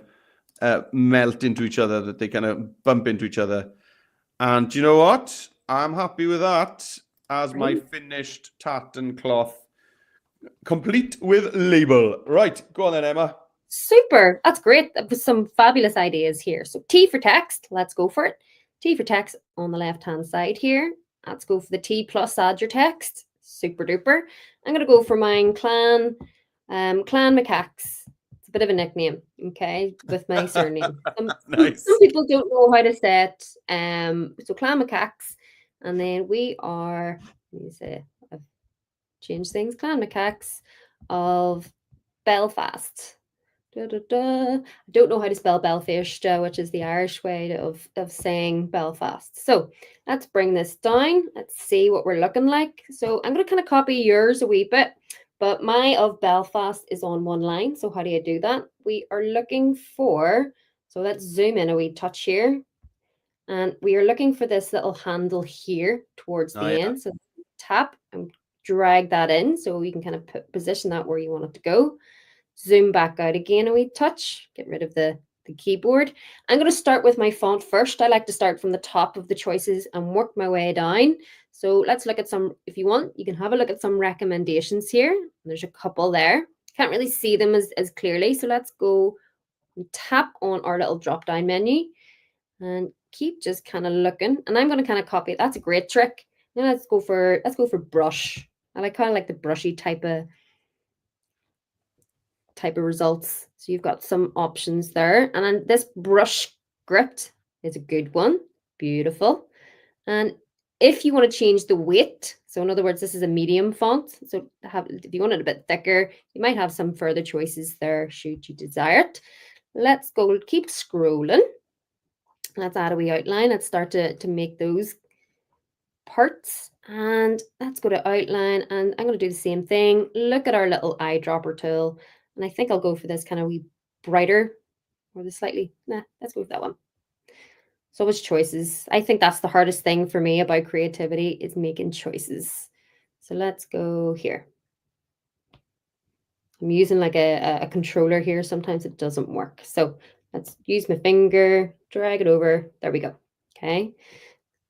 melt into each other, that they kind of bump into each other. And do you know what? I'm happy with that as my finished tartan cloth, complete with label. Right, go on then, Emma. Super. That's great. Some fabulous ideas here. So T for text. Let's go for it. T for text on the left-hand side here. Let's go for the T plus add your text. Super duper. I'm going to go for mine Clan Macaques. It's a bit of a nickname, okay, with my surname. Nice. Some people don't know how to say it. So Clan Macaques. And then we are, let me say, I've changed things. Clan Macaques of Belfast. I don't know how to spell Belfast, which is the Irish way of saying Belfast. So let's bring this down. Let's see what we're looking like. So I'm going to kind of copy yours a wee bit, but my of Belfast is on one line. So how do you do that? We are looking for, so let's zoom in a wee touch here. And we are looking for this little handle here towards the end. So tap and drag that in so we can kind of position that where you want it to go. Zoom back out again a wee touch. Get rid of the keyboard. I'm going to start with my font first. I like to start from the top of the choices and work my way down. So let's look at some, if you want, you can have a look at some recommendations here. There's a couple there. Can't really see them as clearly. So let's go and tap on our little drop down menu and keep just kind of looking. And I'm going to kind of copy it. That's a great trick. Now let's go for brush. I kind of like the brushy type of results. So you've got some options there. And then this brush script is a good one. Beautiful. And if you want to change the weight, so in other words, this is a medium font. So if you want it a bit thicker, you might have some further choices there should you desire it. Let's go, keep scrolling. Let's add a wee outline. Let's start to make those parts. And let's go to outline. And I'm going to do the same thing. Look at our little eyedropper tool. And I think I'll go for this kind of wee brighter or the slightly, let's go with that one. So much choices. I think that's the hardest thing for me about creativity is making choices. So let's go here. I'm using like a controller here. Sometimes it doesn't work. So let's use my finger, drag it over. There we go. Okay.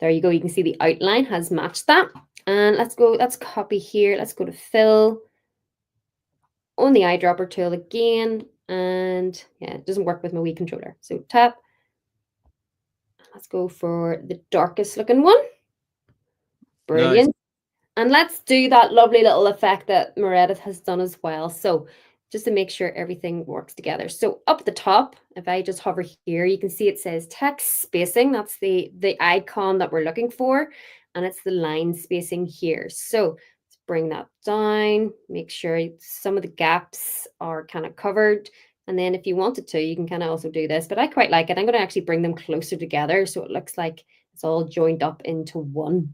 There you go. You can see the outline has matched that. And let's copy here. Let's go to fill on the eyedropper tool again. And yeah, it doesn't work with my Wii controller. So tap. Let's go for the darkest looking one. Nice. Brilliant. And let's do that lovely little effect that Meredith has done as well. So just to make sure everything works together. So up at the top, if I just hover here, you can see it says text spacing. That's the icon that we're looking for. And it's the line spacing here. So let's bring that down, make sure some of the gaps are kind of covered. And then if you wanted to, you can kind of also do this, but I quite like it. I'm going to actually bring them closer together so it looks like it's all joined up into one.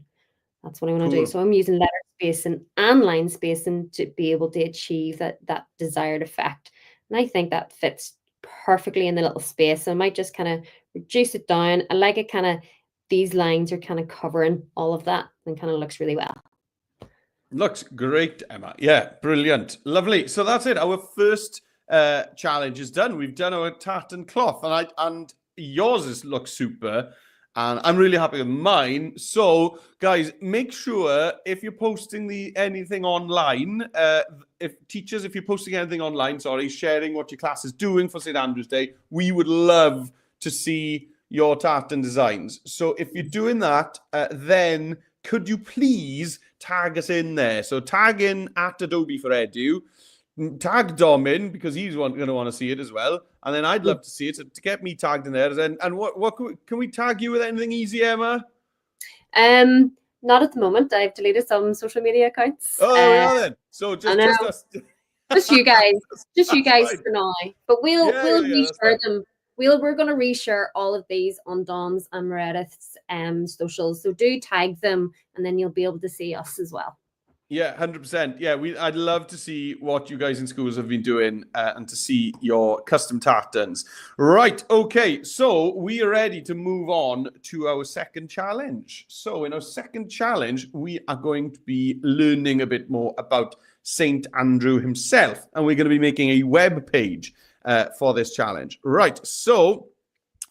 That's what I want to do. So I'm using letter spacing and line spacing to be able to achieve that desired effect. And I think that fits perfectly in the little space. So I might just kind of reduce it down. I like it kind of, these lines are kind of covering all of that and kind of looks really well. Looks great, Emma. Yeah, brilliant. Lovely. So that's it. Our first challenge is done. We've done our tartan cloth, and yours looks super. And I'm really happy with mine. So, guys, make sure if you're posting anything online, if you're posting anything online, sharing what your class is doing for St. Andrew's Day, we would love to see your tartan designs. So if you're doing that, then could you please tag us in there? So tag in at Adobe for Edu. Tag Dom in because he's going to want to see it as well, and then I'd love to see it. So to get me tagged in there, and what can we tag you with? Anything easy, Emma? Not at the moment. I've deleted some social media accounts. Oh yeah, then. So just us. Just you guys, for now. But we'll reshare them. We're going to reshare all of these on Dom's and Meredith's socials. So do tag them, and then you'll be able to see us as well. Yeah, 100%. Yeah, I'd love to see what you guys in schools have been doing and to see your custom tartans. Right, okay, so we are ready to move on to our second challenge. So in our second challenge, we are going to be learning a bit more about St. Andrew himself, and we're going to be making a web page for this challenge. Right, so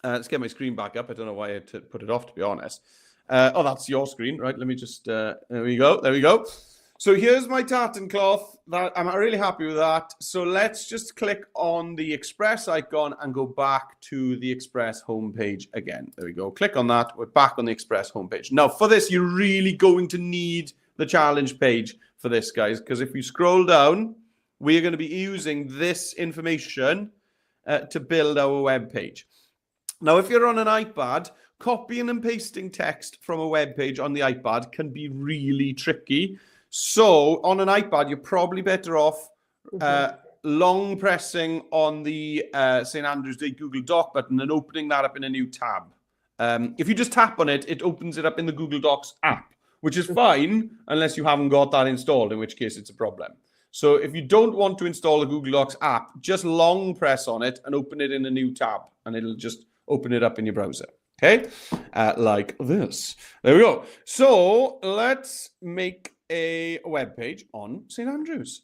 let's get my screen back up. I don't know why I had to put it off, to be honest. Oh, that's your screen, right? Let me just, there we go. So here's my tartan cloth. I'm really happy with that. So let's just click on the Express icon and go back to the Express homepage again. There we go. Click on that. We're back on the Express homepage. Now for this, you're really going to need the challenge page for this, guys, because if you scroll down, we're going to be using this information to build our web page. Now, if you're on an iPad, copying and pasting text from a web page on the iPad can be really tricky. So on an iPad, you're probably better off long pressing on the St. Andrew's Day Google Doc button and opening that up in a new tab. If you just tap on it, it opens it up in the Google Docs app, which is fine unless you haven't got that installed, in which case it's a problem. So if you don't want to install the Google Docs app, just long press on it and open it in a new tab, and it'll just open it up in your browser. Okay, like this. There we go. So let's make a web page on St. Andrews.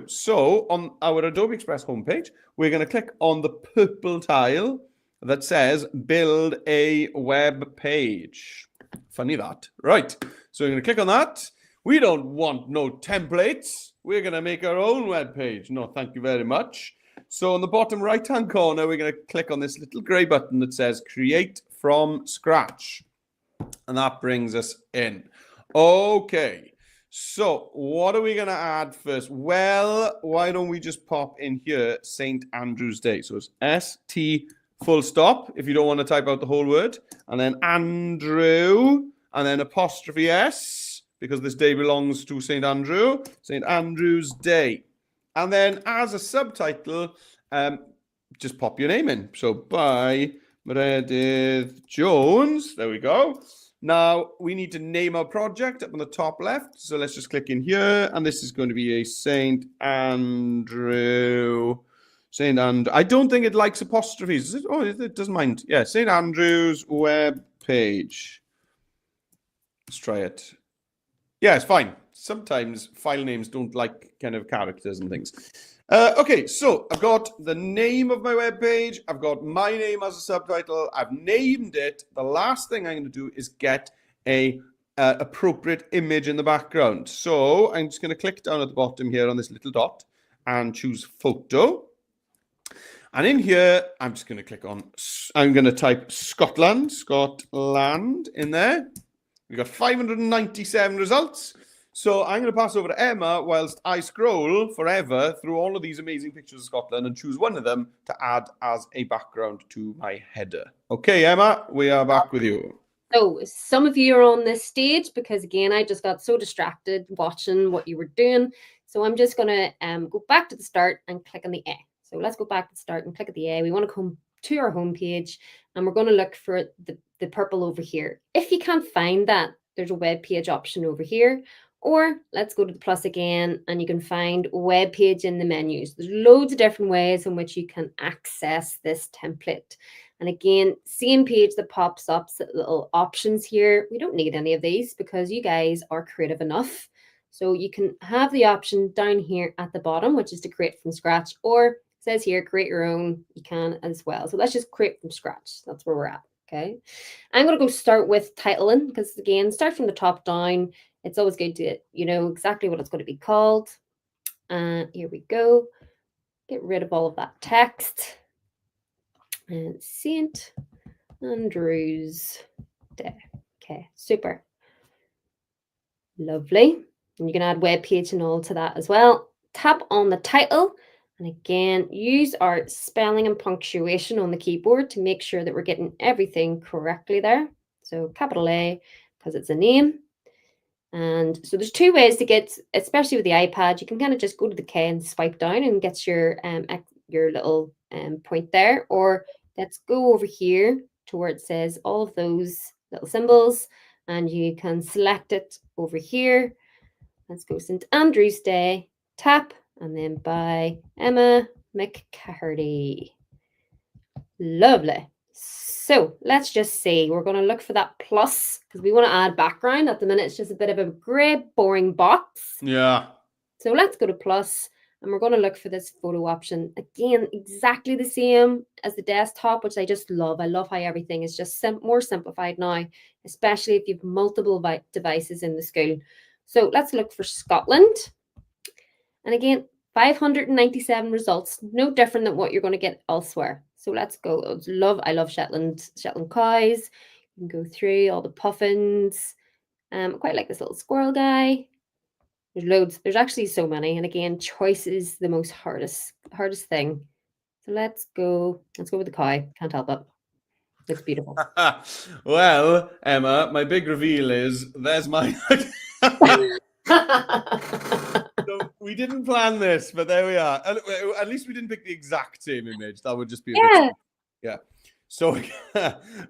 So on our Adobe Express homepage, we're going to click on the purple tile that says build a web page. Funny that. Right. So we're going to click on that. We don't want no templates. We're going to make our own web page. No, thank you very much. So on the bottom right-hand corner, we're going to click on this little gray button that says create from scratch. And that brings us in. Okay, so what are we going to add first? Well, why don't we just pop in here St. Andrew's Day. So it's ST full stop if you don't want to type out the whole word. And then Andrew, and then apostrophe S, because this day belongs to St. Andrew. St. Andrew's Day. And then as a subtitle, just pop your name in. So by Meredith Jones. There we go. Now, we need to name our project up on the top left. So let's just click in here. And this is going to be a St. Andrew. I don't think it likes apostrophes. Oh, it doesn't mind. Yeah, St. Andrew's web page. Let's try it. Yeah, it's fine. Sometimes file names don't like kind of characters and things. Okay, so I've got the name of my web page. I've got my name as a subtitle. I've named it. The last thing I'm going to do is get a appropriate image in the background. So I'm just going to click down at the bottom here on this little dot and choose photo. And in here, I'm just going to click on, I'm going to type Scotland in there. We've got 597 results. So I'm going to pass over to Emma whilst I scroll forever through all of these amazing pictures of Scotland and choose one of them to add as a background to my header. Okay, Emma, we are back with you. So some of you are on this stage because, again, I just got so distracted watching what you were doing. So I'm just going to go back to the start and click on the A. So let's go back to the start and click at the A. We want to come to our home page, and we're going to look for the purple over here. If you can't find that, there's a web page option over here. Or let's go to the plus again, and you can find web page in the menus. There's loads of different ways in which you can access this template. And again, same page that pops up, little options here. We don't need any of these because you guys are creative enough. So you can have the option down here at the bottom, which is to create from scratch, or it says here, create your own. You can as well. So let's just create from scratch. That's where we're at. Okay. I'm going to go start with titling because, again, start from the top down. It's always good to, know exactly what it's going to be called. Here we go. Get rid of all of that text. And St. Andrew's Day. Okay, super. Lovely. And you can add web page and all to that as well. Tap on the title. And again, use our spelling and punctuation on the keyboard to make sure that we're getting everything correctly there. So capital A, because it's a name. And so there's two ways to get, especially with the iPad, you can kind of just go to the K and swipe down and get your little point there. Or let's go over here to where it says all of those little symbols, and you can select it over here. Let's go St. Andrew's Day, tap, and then by Emma McCarty. Lovely. So let's just see. We're going to look for that plus because we want to add background. At the minute, it's just a bit of a grey, boring box. Yeah. So let's go to plus, and we're going to look for this photo option. Again, exactly the same as the desktop, which I just love. I love how everything is just more simplified now, especially if you have multiple devices in the school. So let's look for Scotland. And again, 597 results, no different than what you're going to get elsewhere. So let's go. I love Shetland cows. You can go through all the puffins. I quite like this little squirrel guy. There's loads. There's actually so many. And again, choice is the most hardest thing. So let's go with the cow. Can't help it. Looks beautiful. Well, Emma, my big reveal is there's my... So we didn't plan this, but there we are. At least we didn't pick the exact same image. That would just be a bit... Yeah. So,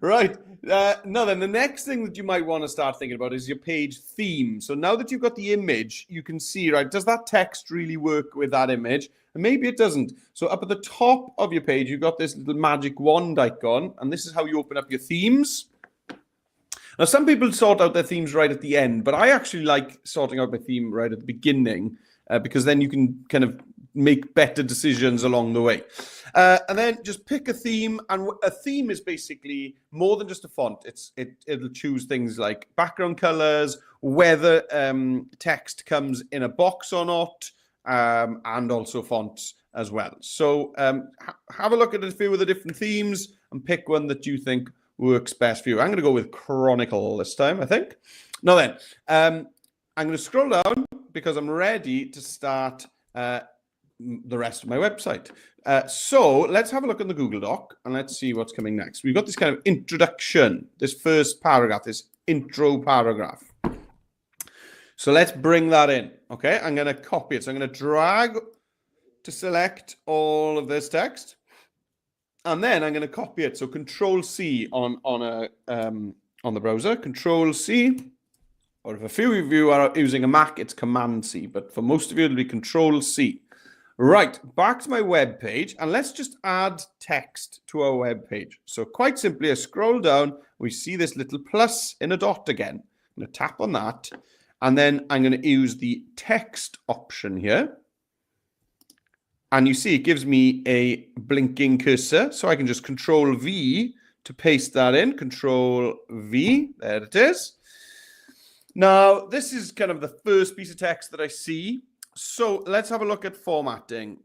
right. Now then, the next thing that you might want to start thinking about is your page theme. So now that you've got the image, you can see, right, does that text really work with that image? And maybe it doesn't. So up at the top of your page, you've got this little magic wand icon, and this is how you open up your themes. Now, some people sort out their themes right at the end, but I actually like sorting out my theme right at the beginning because then you can kind of make better decisions along the way. And then just pick a theme, and a theme is basically more than just a font. It'll choose things like background colors, whether text comes in a box or not, and also fonts as well. So have a look at a few of the different themes and pick one that you think works best for you. I'm going to go with Chronicle this time, I think. Now then, I'm going to scroll down because I'm ready to start the rest of my website. So let's have a look in the Google Doc and let's see what's coming next. We've got this kind of introduction, this first paragraph, this intro paragraph. So let's bring that in. Okay, I'm going to copy it. So I'm going to drag to select all of this text. And then I'm going to copy it. So Control-C on the browser, Control-C. Or if a few of you are using a Mac, it's Command-C. But for most of you, it'll be Control-C. Right, back to my web page. And let's just add text to our web page. So quite simply, I scroll down. We see this little plus in a dot again. I'm going to tap on that. And then I'm going to use the text option here. And you see it gives me a blinking cursor. So I can just Control-V to paste that in. Control-V, there it is. Now, this is kind of the first piece of text that I see. So let's have a look at formatting.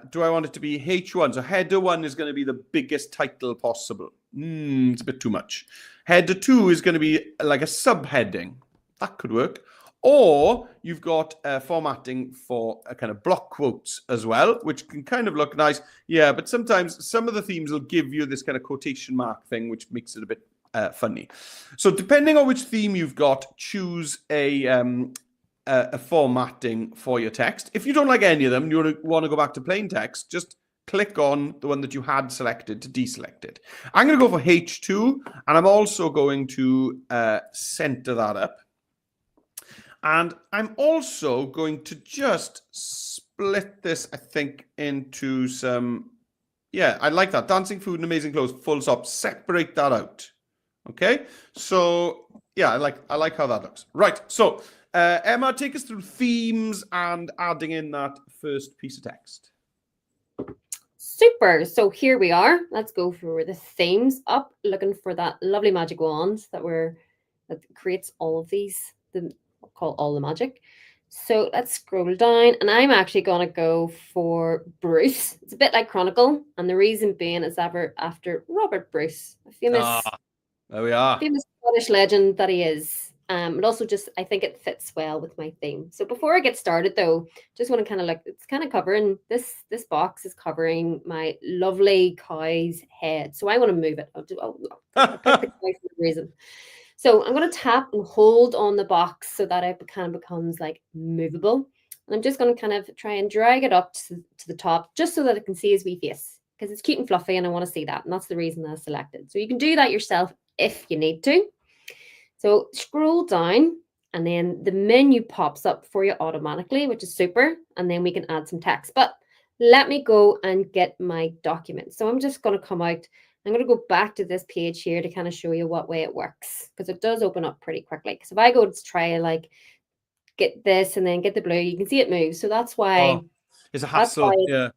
Do I want it to be H1? So header 1 is going to be the biggest title possible. It's a bit too much. Header 2 is going to be like a subheading. That could work. Or you've got formatting for a kind of block quotes as well, which can kind of look nice. Yeah, but sometimes some of the themes will give you this kind of quotation mark thing, which makes it a bit funny. So depending on which theme you've got, choose a formatting for your text. If you don't like any of them, you want to go back to plain text, just click on the one that you had selected to deselect it. I'm going to go for H2, and I'm also going to center that up. And I'm also going to just split this, I think, into some, yeah, I like that. Dancing food and amazing clothes, full stop. Separate that out. Okay, so yeah, I like how that looks. Right, so Emma, take us through themes and adding in that first piece of text. Super. So here we are. Let's go for the themes up, looking for that lovely magic wand that creates all of these. I'll call all the magic. So let's scroll down, and I'm actually going to go for Bruce. It's a bit like Chronicle, and the reason being is after Robert Bruce, a famous, there we are, famous Scottish legend that he is. But also just, I think it fits well with my theme. So before I get started though, just want to kind of look, it's kind of covering, this box is covering my lovely cow's head. So I want to move it. I picked the cow for a reason. So I'm going to tap and hold on the box so that it kind of becomes like movable. And I'm just going to kind of try and drag it up to the top, just so that it can see his wee face, because it's cute and fluffy and I want to see that. And that's the reason I selected. So you can do that yourself if you need to. So scroll down, and then the menu pops up for you automatically, which is super. And then we can add some text. But let me go and get my document. So I'm just going to come out. I'm going to go back to this page here to kind of show you what way it works, because it does open up pretty quickly. Because if I go to try like get this and then get the blue, you can see it moves. So that's why it's a hassle. Yeah,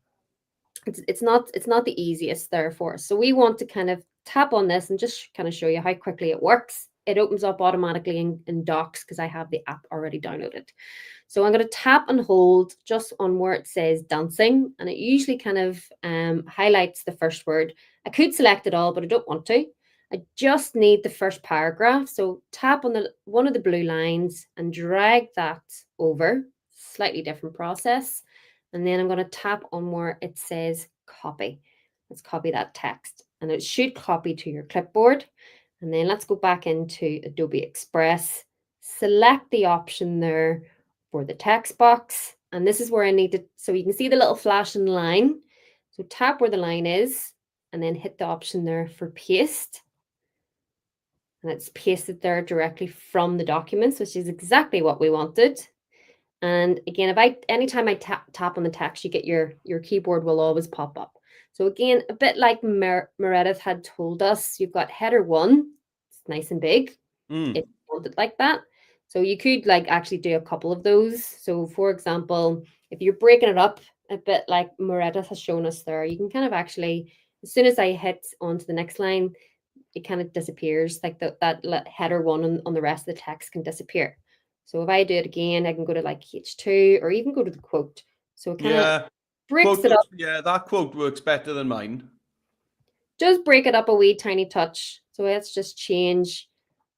it's not the easiest there for us. So we want to kind of tap on this and just kind of show you how quickly it works. It opens up automatically in Docs because I have the app already downloaded. So I'm going to tap and hold just on where it says dancing, and it usually kind of highlights the first word. I could select it all, but I don't want to. I just need the first paragraph. So tap on one of the blue lines and drag that over. Slightly different process. And then I'm going to tap on where it says copy. Let's copy that text, and it should copy to your clipboard. And then let's go back into Adobe Express, select the option there for the text box. And this is where I need to, so you can see the little flashing line. So tap where the line is and then hit the option there for paste. And it's pasted there directly from the documents, which is exactly what we wanted. And again, anytime I tap on the text, you get your keyboard will always pop up. So again, a bit like Meredith had told us, you've got header 1. It's nice and big if you want it like that. So you could like actually do a couple of those. So for example, if you're breaking it up a bit like Meredith has shown us there, you can kind of actually, as soon as I hit onto the next line, it kind of disappears. Like that header 1 on the rest of the text can disappear. So if I do it again, I can go to like H2 or even go to the quote. So it kind of breaks it up. Yeah, that quote works better than mine. Just break it up a wee tiny touch. So let's just change.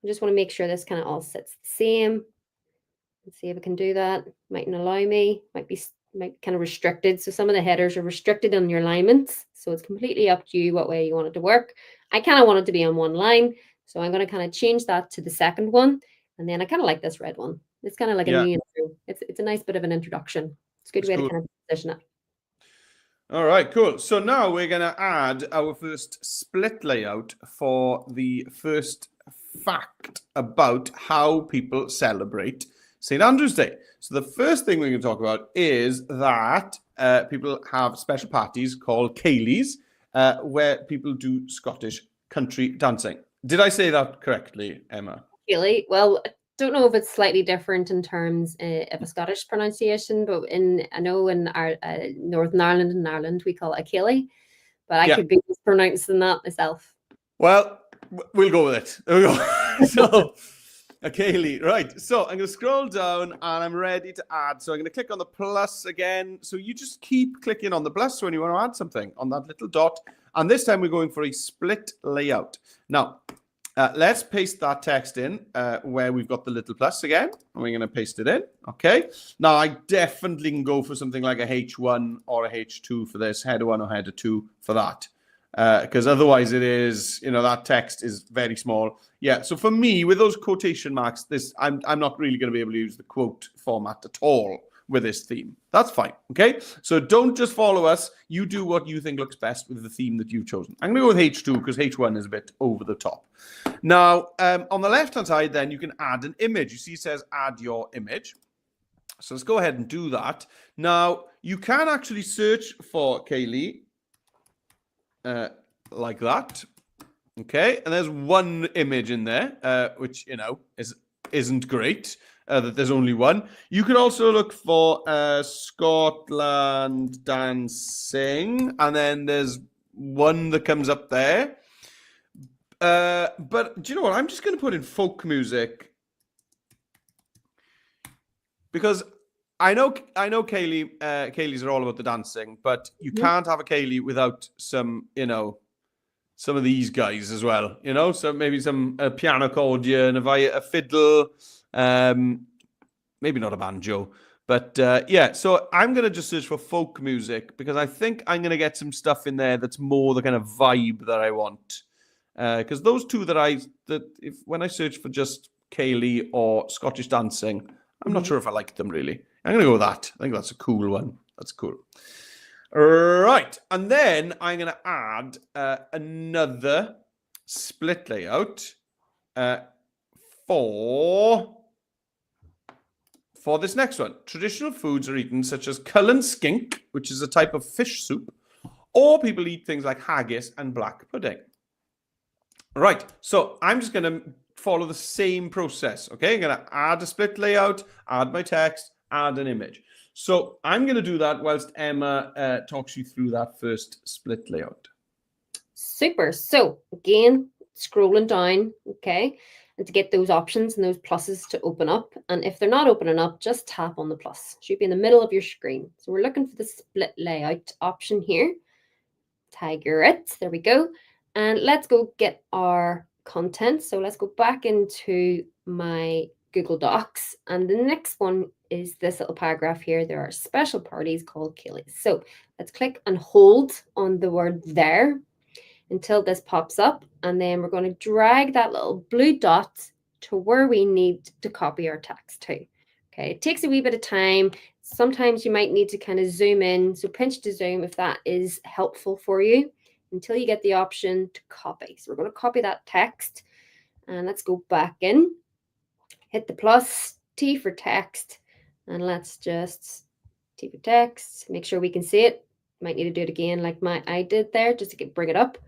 I just want to make sure this kind of all sits the same. Let's see if I can do that. Mightn't allow me. Might be kind of restricted. So some of the headers are restricted on your alignments. So it's completely up to you what way you want it to work. I kind of want it to be on one line. So I'm going to kind of change that to the second one. And then I kind of like this red one. It's kind of like a new intro. It's a nice bit of an introduction. It's a good way to kind of position it. All right, cool. So now we're going to add our first split layout for the first fact about how people celebrate St. Andrew's Day. So the first thing we're going to talk about is that people have special parties called Ceilis, where people do Scottish country dancing. Did I say that correctly, Emma? Really? Well, I don't know if it's slightly different in terms of a Scottish pronunciation, but I know in our Northern Ireland and Ireland we call it a Ceilidh, but I could be mispronouncing that myself. Well, we'll go with it. There we go. So Kaylee, right. So I'm going to scroll down and I'm ready to add. So I'm going to click on the plus again. So you just keep clicking on the plus when you want to add something on that little dot. And this time we're going for a split layout. Now, let's paste that text in where we've got the little plus again. And we're going to paste it in. Okay. Now, I definitely can go for something like a H1 or a H2 for this, header 1 or header 2 for that. Because otherwise it is, that text is very small. Yeah, so for me, with those quotation marks, I'm not really going to be able to use the quote format at all with this theme. That's fine, okay? So don't just follow us. You do what you think looks best with the theme that you've chosen. I'm going to go with H2 because H1 is a bit over the top. Now, on the left-hand side, then, you can add an image. You see it says add your image. So let's go ahead and do that. Now, you can actually search for Kaylee like that. Okay, and there's one image in there, which, isn't great, that there's only one. You can also look for Scotland dancing, and then there's one that comes up there. But do you know what? I'm just going to put in folk music because I know Kaylee's are all about the dancing, but you can't have a Kaylee without some, some of these guys as well, so maybe some piano accordion, a fiddle, maybe not a banjo, but yeah. So I'm going to just search for folk music because I think I'm going to get some stuff in there that's more the kind of vibe that I want. Because those two when I search for just Kaylee or Scottish dancing, I'm not sure if I like them really. I'm going to go with that. I think that's a cool one. That's cool. Right. And then I'm going to add another split layout for this next one. Traditional foods are eaten such as cullen skink, which is a type of fish soup, or people eat things like haggis and black pudding. Right. So I'm just going to follow the same process. Okay. I'm going to add a split layout, add my text, add an image. So I'm going to do that whilst Emma talks you through that first split layout. Super. So again, scrolling down, okay, and to get those options and those pluses to open up. And if they're not opening up, just tap on the plus. It should be in the middle of your screen. So we're looking for the split layout option here. Tiger it. There we go. And let's go get our content. So let's go back into my Google Docs. And the next one is this little paragraph here. There are special parties called Kayleys. So let's click and hold on the word there until this pops up. And then we're going to drag that little blue dot to where we need to copy our text to. Okay, it takes a wee bit of time. Sometimes you might need to kind of zoom in. So pinch to zoom if that is helpful for you until you get the option to copy. So we're going to copy that text and let's go back in, hit the plus, T for text, and let's just T for text, make sure we can see it. Might need to do it again like I did there just to bring it up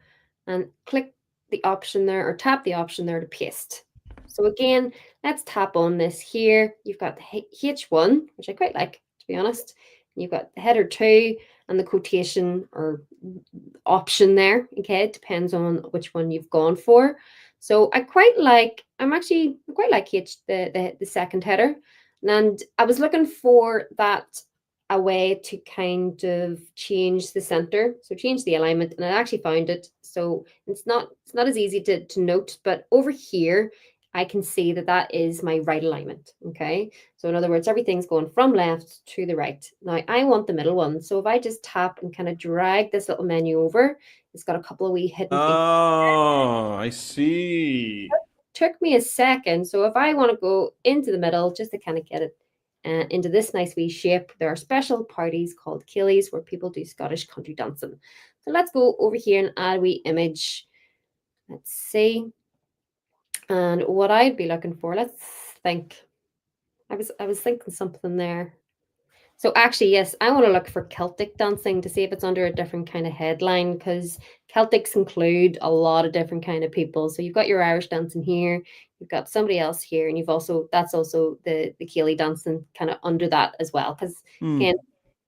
and click the option there or tap the option there to paste. So again, let's tap on this here. You've got the H1, which I quite like, to be honest. You've got the header 2 and the quotation or option there. Okay, it depends on which one you've gone for. So I quite like the second header. And I was looking for that a way to kind of change the center, so change the alignment, and I actually found it. So it's not as easy to note, but over here I can see that is my right alignment. Okay, so in other words, everything's going from left to the right. Now I want the middle one, so if I just tap and kind of drag this little menu over, it's got a couple of wee hidden things. Oh, I see. Took me a second. So if I want to go into the middle just to kind of get it into this nice wee shape, there are special parties called Kayleys where people do Scottish country dancing. So let's go over here and add a wee image. Let's see. And what I'd be looking for, let's think. I was thinking something there. So actually, yes, I want to look for Celtic dancing to see if it's under a different kind of headline, because Celtics include a lot of different kind of people. So you've got your Irish dancing here, you've got somebody else here, and that's also the Kaylee dancing kind of under that as well. Because again,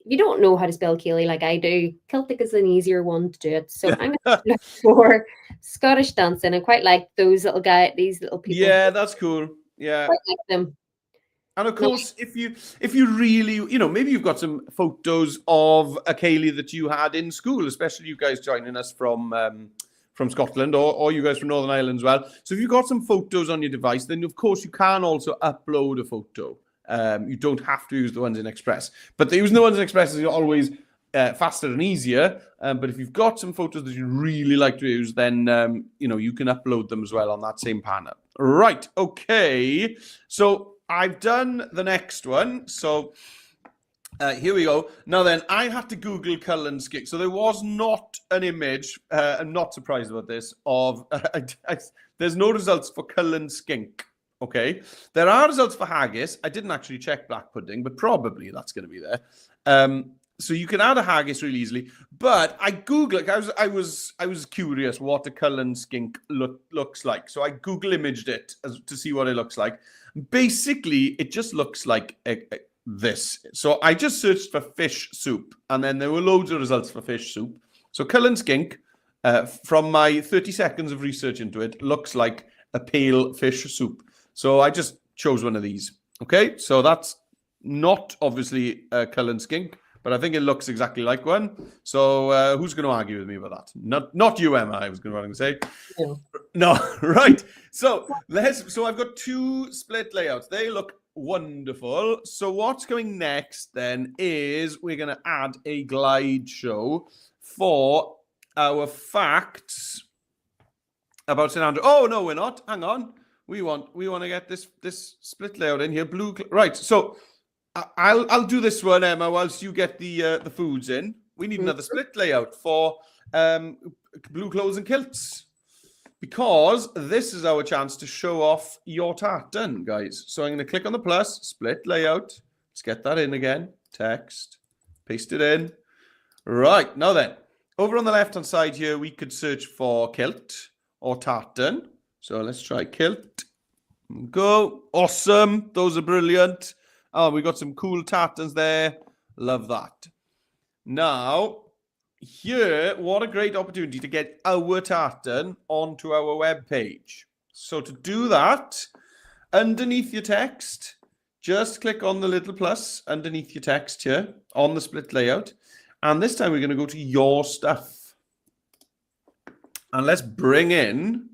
if you don't know how to spell Kaylee like I do, Celtic is an easier one to do it. So I'm going to look for Scottish dancing. I quite like these little people. Yeah, that's cool. Yeah. Quite like them. And of course, if you really, maybe you've got some photos of a Kaylee that you had in school, especially you guys joining us from Scotland or you guys from Northern Ireland as well. So if you've got some photos on your device, then of course you can also upload a photo. You don't have to use the ones in Express, but using the ones in Express is always faster and easier. But if you've got some photos that you really like to use, then you can upload them as well on that same panel. Right. Okay. So I've done the next one. So here we go. Now then, I had to Google Cullen skink. So there was not an image, I'm not surprised about this, of, there's no results for Cullen skink. Okay. There are results for haggis. I didn't actually check black pudding, but probably that's going to be there. So you can add a haggis really easily. But I Googled, I was curious what a Cullen skink looks like. So I Google imaged it to see what it looks like. Basically, it just looks like this. So I just searched for fish soup, and then there were loads of results for fish soup. So Cullen skink, from my 30 seconds of research into it, looks like a pale fish soup. So I just chose one of these. Okay, so that's not obviously a Cullen skink, but I think it looks exactly like one. So who's going to argue with me about that? Not you, Emma. I was going to say. No, right. So I've got two split layouts. They look wonderful. So what's going next then is we're going to add a glide show for our facts about St. Andrew. Oh no, we're not. Hang on. We want to get this split layout in here. Right. So I'll do this one, Emma, whilst you get the foods in. We need another split layout for blue clothes and kilts, because this is our chance to show off your tartan, guys. So I'm going to click on the plus, split layout. Let's get that in again. Text, paste it in. Right, now then, over on the left-hand side here, we could search for kilt or tartan. So let's try kilt. Go. Awesome. Those are brilliant. Oh, we got some cool tartans there. Love that. Now, here, what a great opportunity to get our tartan onto our web page. So to do that, underneath your text, just click on the little plus underneath your text here on the split layout. And this time we're going to go to your stuff. And let's bring in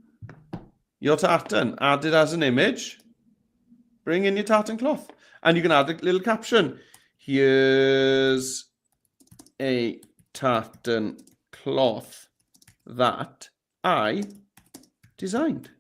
your tartan. Add it as an image. Bring in your tartan cloth. And you can add a little caption. Here's a tartan cloth that I designed.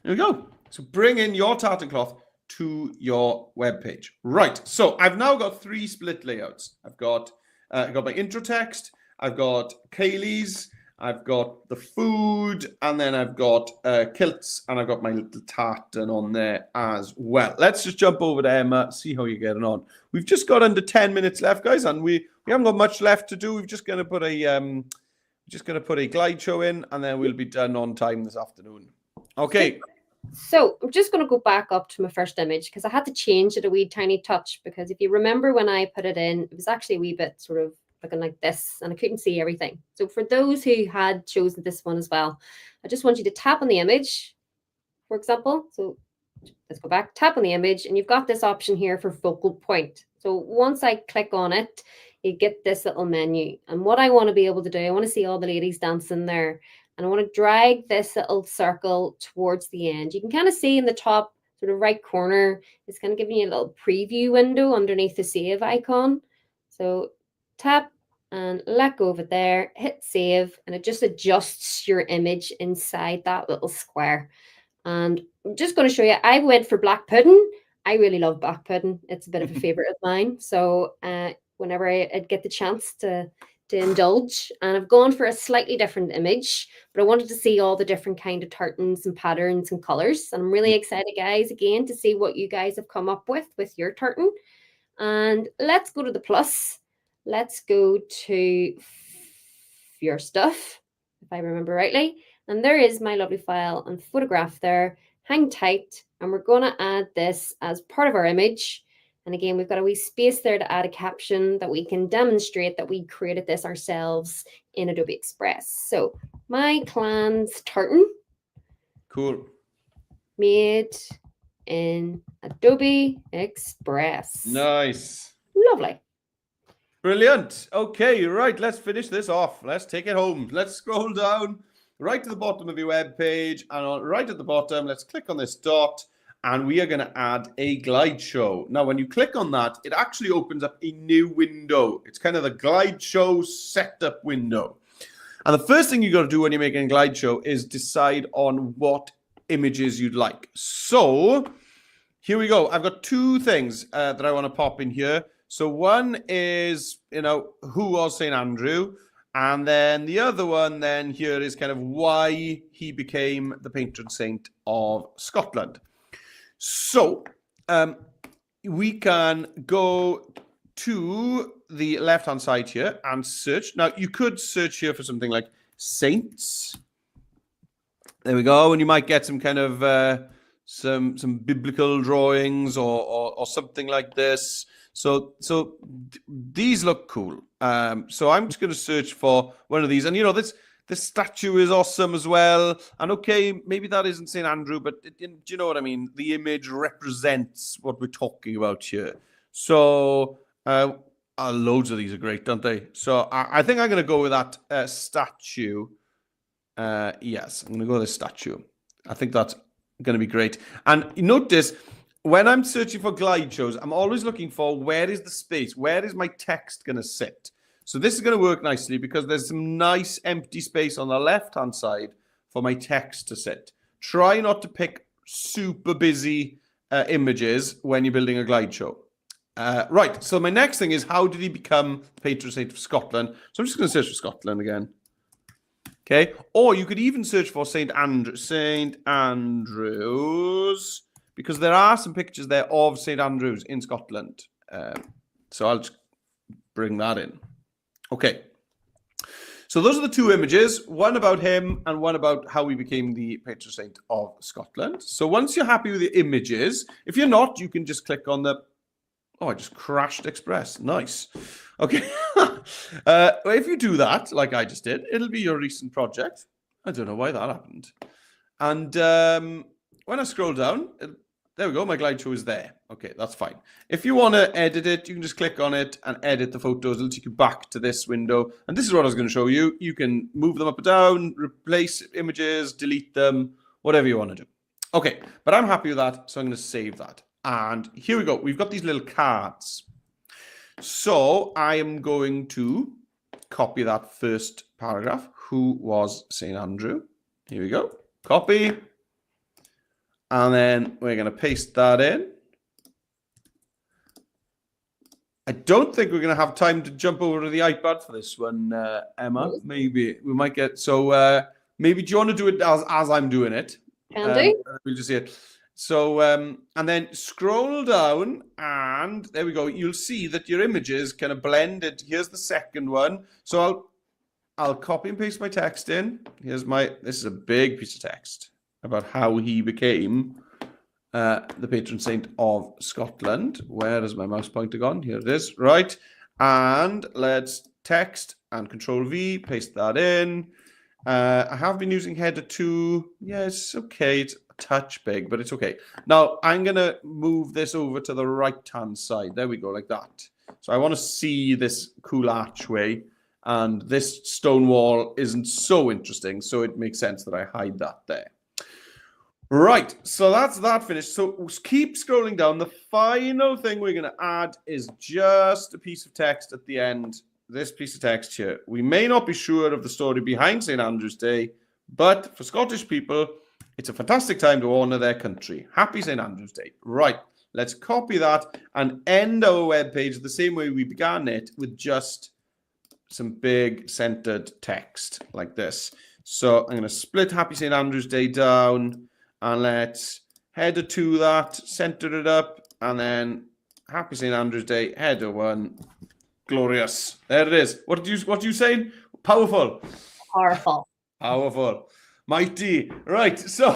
There we go. So bring in your tartan cloth to your web page. Right. So I've now got three split layouts. I've got my intro text. I've got Kaylee's. I've got the food, and then I've got kilts, and I've got my little tartan on there as well. Let's just jump over to Emma, see how you're getting on. We've just got under 10 minutes left, guys, and we haven't got much left to do. We're just going to put a glide show in, and then we'll be done on time this afternoon. Okay. So I'm just going to go back up to my first image because I had to change it a wee tiny touch, because if you remember when I put it in, it was actually a wee bit sort of looking like this, and I couldn't see everything. So for those who had chosen this one as well, I just want you to tap on the image, for example. So let's go back, tap on the image, and you've got this option here for focal point. So once I click on it, you get this little menu. And what I want to be able to do, I want to see all the ladies dancing there. And I want to drag this little circle towards the end. You can kind of see in the top sort of right corner, it's kind of giving you a little preview window underneath the save icon. So tap and let go of it there, hit save, and it just adjusts your image inside that little square. And I'm just going to show you, I went for black pudding. I really love black pudding. It's a bit of a favorite of mine. So whenever I'd get the chance to indulge, and I've gone for a slightly different image, but I wanted to see all the different kind of tartans and patterns and colors. And I'm really excited, guys, again, to see what you guys have come up with your tartan. And let's go to the plus. Let's go to your stuff, if I remember rightly. And there is my lovely file and photograph there. Hang tight. And we're going to add this as part of our image. And again, we've got a wee space there to add a caption that we can demonstrate that we created this ourselves in Adobe Express. So my clan's tartan. Cool. made in Adobe Express. Nice. Lovely. Brilliant. Okay, right. Let's finish this off. Let's take it home. Let's scroll down right to the bottom of your web page. And right at the bottom, let's click on this dot. And we are going to add a glide show. Now, when you click on that, it actually opens up a new window. It's kind of the glide show setup window. And the first thing you got to do when you're making a glide show is decide on what images you'd like. So here we go. I've got two things that I want to pop in here. So one is, who was St. Andrew? And then the other one then here is kind of why he became the patron saint of Scotland. So we can go to the left-hand side here and search. Now, you could search here for something like saints. There we go. And you might get some kind of some biblical drawings or something like this. So these look cool. So I'm just going to search for one of these. And, this statue is awesome as well. And, okay, maybe that isn't St. Andrew, but do you know what I mean? The image represents what we're talking about here. So loads of these are great, don't they? So I think I'm going to go with that statue. Yes, I'm going to go with this statue. I think that's going to be great. And notice, when I'm searching for glide shows, I'm always looking for where is the space? Where is my text going to sit? So this is going to work nicely because there's some nice empty space on the left-hand side for my text to sit. Try not to pick super busy images when you're building a glide show. Right, so my next thing is, how did he become patron saint of Scotland? So I'm just going to search for Scotland again. Okay, or you could even search for St. Andrews, because there are some pictures there of St. Andrews in Scotland. So I'll just bring that in. Okay, so those are the two images, one about him and one about how he became the patron saint of Scotland. So once you're happy with the images, if you're not, you can just click on the... Oh, I just crashed Express. Nice. Okay. If you do that, like I just did, it'll be your recent project. I don't know why that happened. And when I scroll down, there we go. My glide show is there. Okay, that's fine. If you want to edit it, you can just click on it and edit the photos. It'll take you back to this window. And this is what I was going to show you. You can move them up or down, replace images, delete them, whatever you want to do. Okay, but I'm happy with that, so I'm going to save that. And here we go. We've got these little cards. So I am going to copy that first paragraph. Who was St. Andrew? Here we go. Copy. And then we're going to paste that in. I don't think we're going to have time to jump over to the iPad for this one, Emma. Maybe we might get... So maybe do you want to do it as I'm doing it? Can do. We'll just see it. So, and then scroll down and there we go. You'll see that your images kind of blended. Here's the second one. So I'll copy and paste my text in. This is a big piece of text about how he became the patron saint of Scotland. Where is my mouse pointer gone? Here it is. Right. And let's text and Control V, paste that in. I have been using header 2. Yeah, it's okay. It's a touch big, but it's okay. Now, I'm going to move this over to the right-hand side. There we go, like that. So I want to see this cool archway, and this stone wall isn't so interesting, so it makes sense that I hide that there. Right, so that's that finished. So keep scrolling down. The final thing we're going to add is just a piece of text at the end. This piece of text here. We may not be sure of the story behind St. Andrew's Day, but for Scottish people, it's a fantastic time to honour their country. Happy St. Andrew's Day. Right, let's copy that and end our webpage the same way we began it, with just some big centered text like this. So I'm going to split Happy St. Andrew's Day down, and let's header to that, center it up, and then Happy St. Andrew's Day, header 1. Glorious. There it is. What do you say? Powerful. Powerful. Mighty. Right. So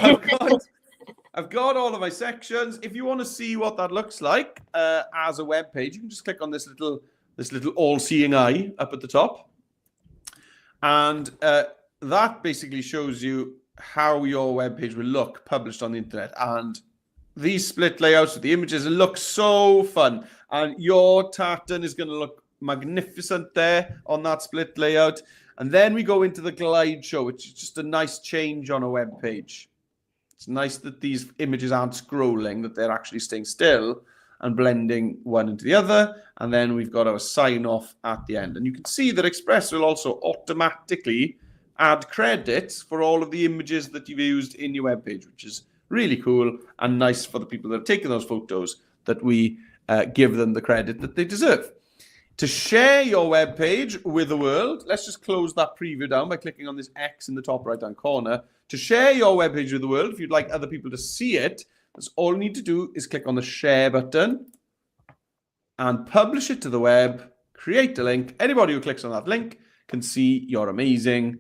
I've got all of my sections. If you want to see what that looks like as a web page, you can just click on this little all-seeing eye up at the top. And that basically shows you how your web page will look published on the internet. And these split layouts with the images look so fun. And your tartan is going to look magnificent there on that split layout. And then we go into the glide show, which is just a nice change on a web page. It's nice that these images aren't scrolling, that they're actually staying still and blending one into the other. And then we've got our sign off at the end. And you can see that Express will also automatically add credits for all of the images that you've used in your web page, which is really cool and nice for the people that have taken those photos, that we give them the credit that they deserve. To share your web page with the world, let's just close that preview down by clicking on this X in the top right-hand corner. To share your web page with the world, if you'd like other people to see it, that's all you need to do is click on the share button and publish it to the web, create a link. Anybody who clicks on that link can see your amazing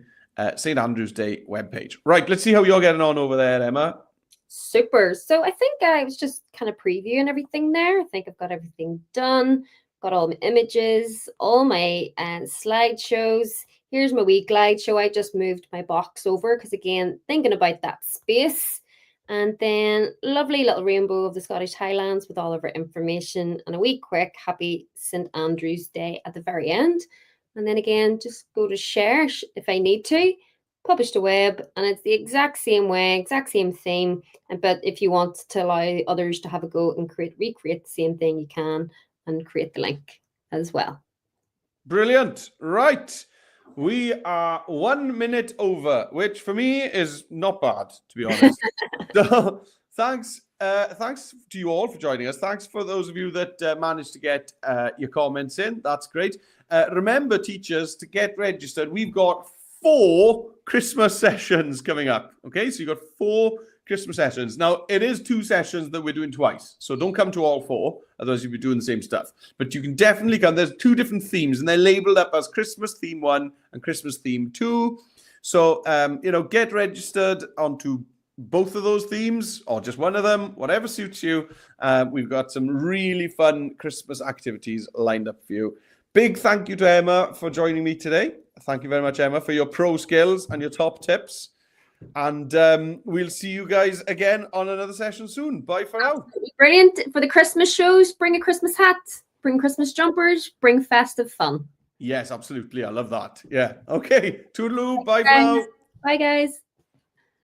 St. Andrew's Day webpage. Right, let's see how you're getting on over there, Emma. Super. So I think I was just kind of previewing everything there. I think I've got everything done. Got all my images, all my slideshows. Here's my wee glide show. I just moved my box over because, again, thinking about that space. And then lovely little rainbow of the Scottish Highlands with all of our information and a wee quick happy St. Andrew's Day at the very end. And then again, just go to share if I need to, publish to web, and it's the exact same way, exact same theme. But if you want to allow others to have a go and recreate the same thing, you can, and create the link as well. Brilliant. Right. We are 1 minute over, which for me is not bad, to be honest. So thanks to you all for joining us. Thanks for those of you that managed to get your comments in. That's great. Remember, teachers, to get registered, we've got 4 Christmas sessions coming up. Okay, so you've got 4 Christmas sessions. Now, it is 2 sessions that we're doing twice, so don't come to all 4, otherwise you'll be doing the same stuff. But you can definitely come. There's 2 different themes, and they're labeled up as Christmas Theme 1 and Christmas Theme 2. So, get registered onto both of those themes, or just one of them, whatever suits you. We've got some really fun Christmas activities lined up for you. Big thank you to Emma for joining me today. Thank you very much, Emma, for your pro skills and your top tips. And we'll see you guys again on another session soon. Bye for now. Brilliant. For the Christmas shows, bring a Christmas hat, bring Christmas jumpers, bring festive fun. Yes, absolutely. I love that. Yeah. Okay. Toodaloo. Bye for now. Bye, guys.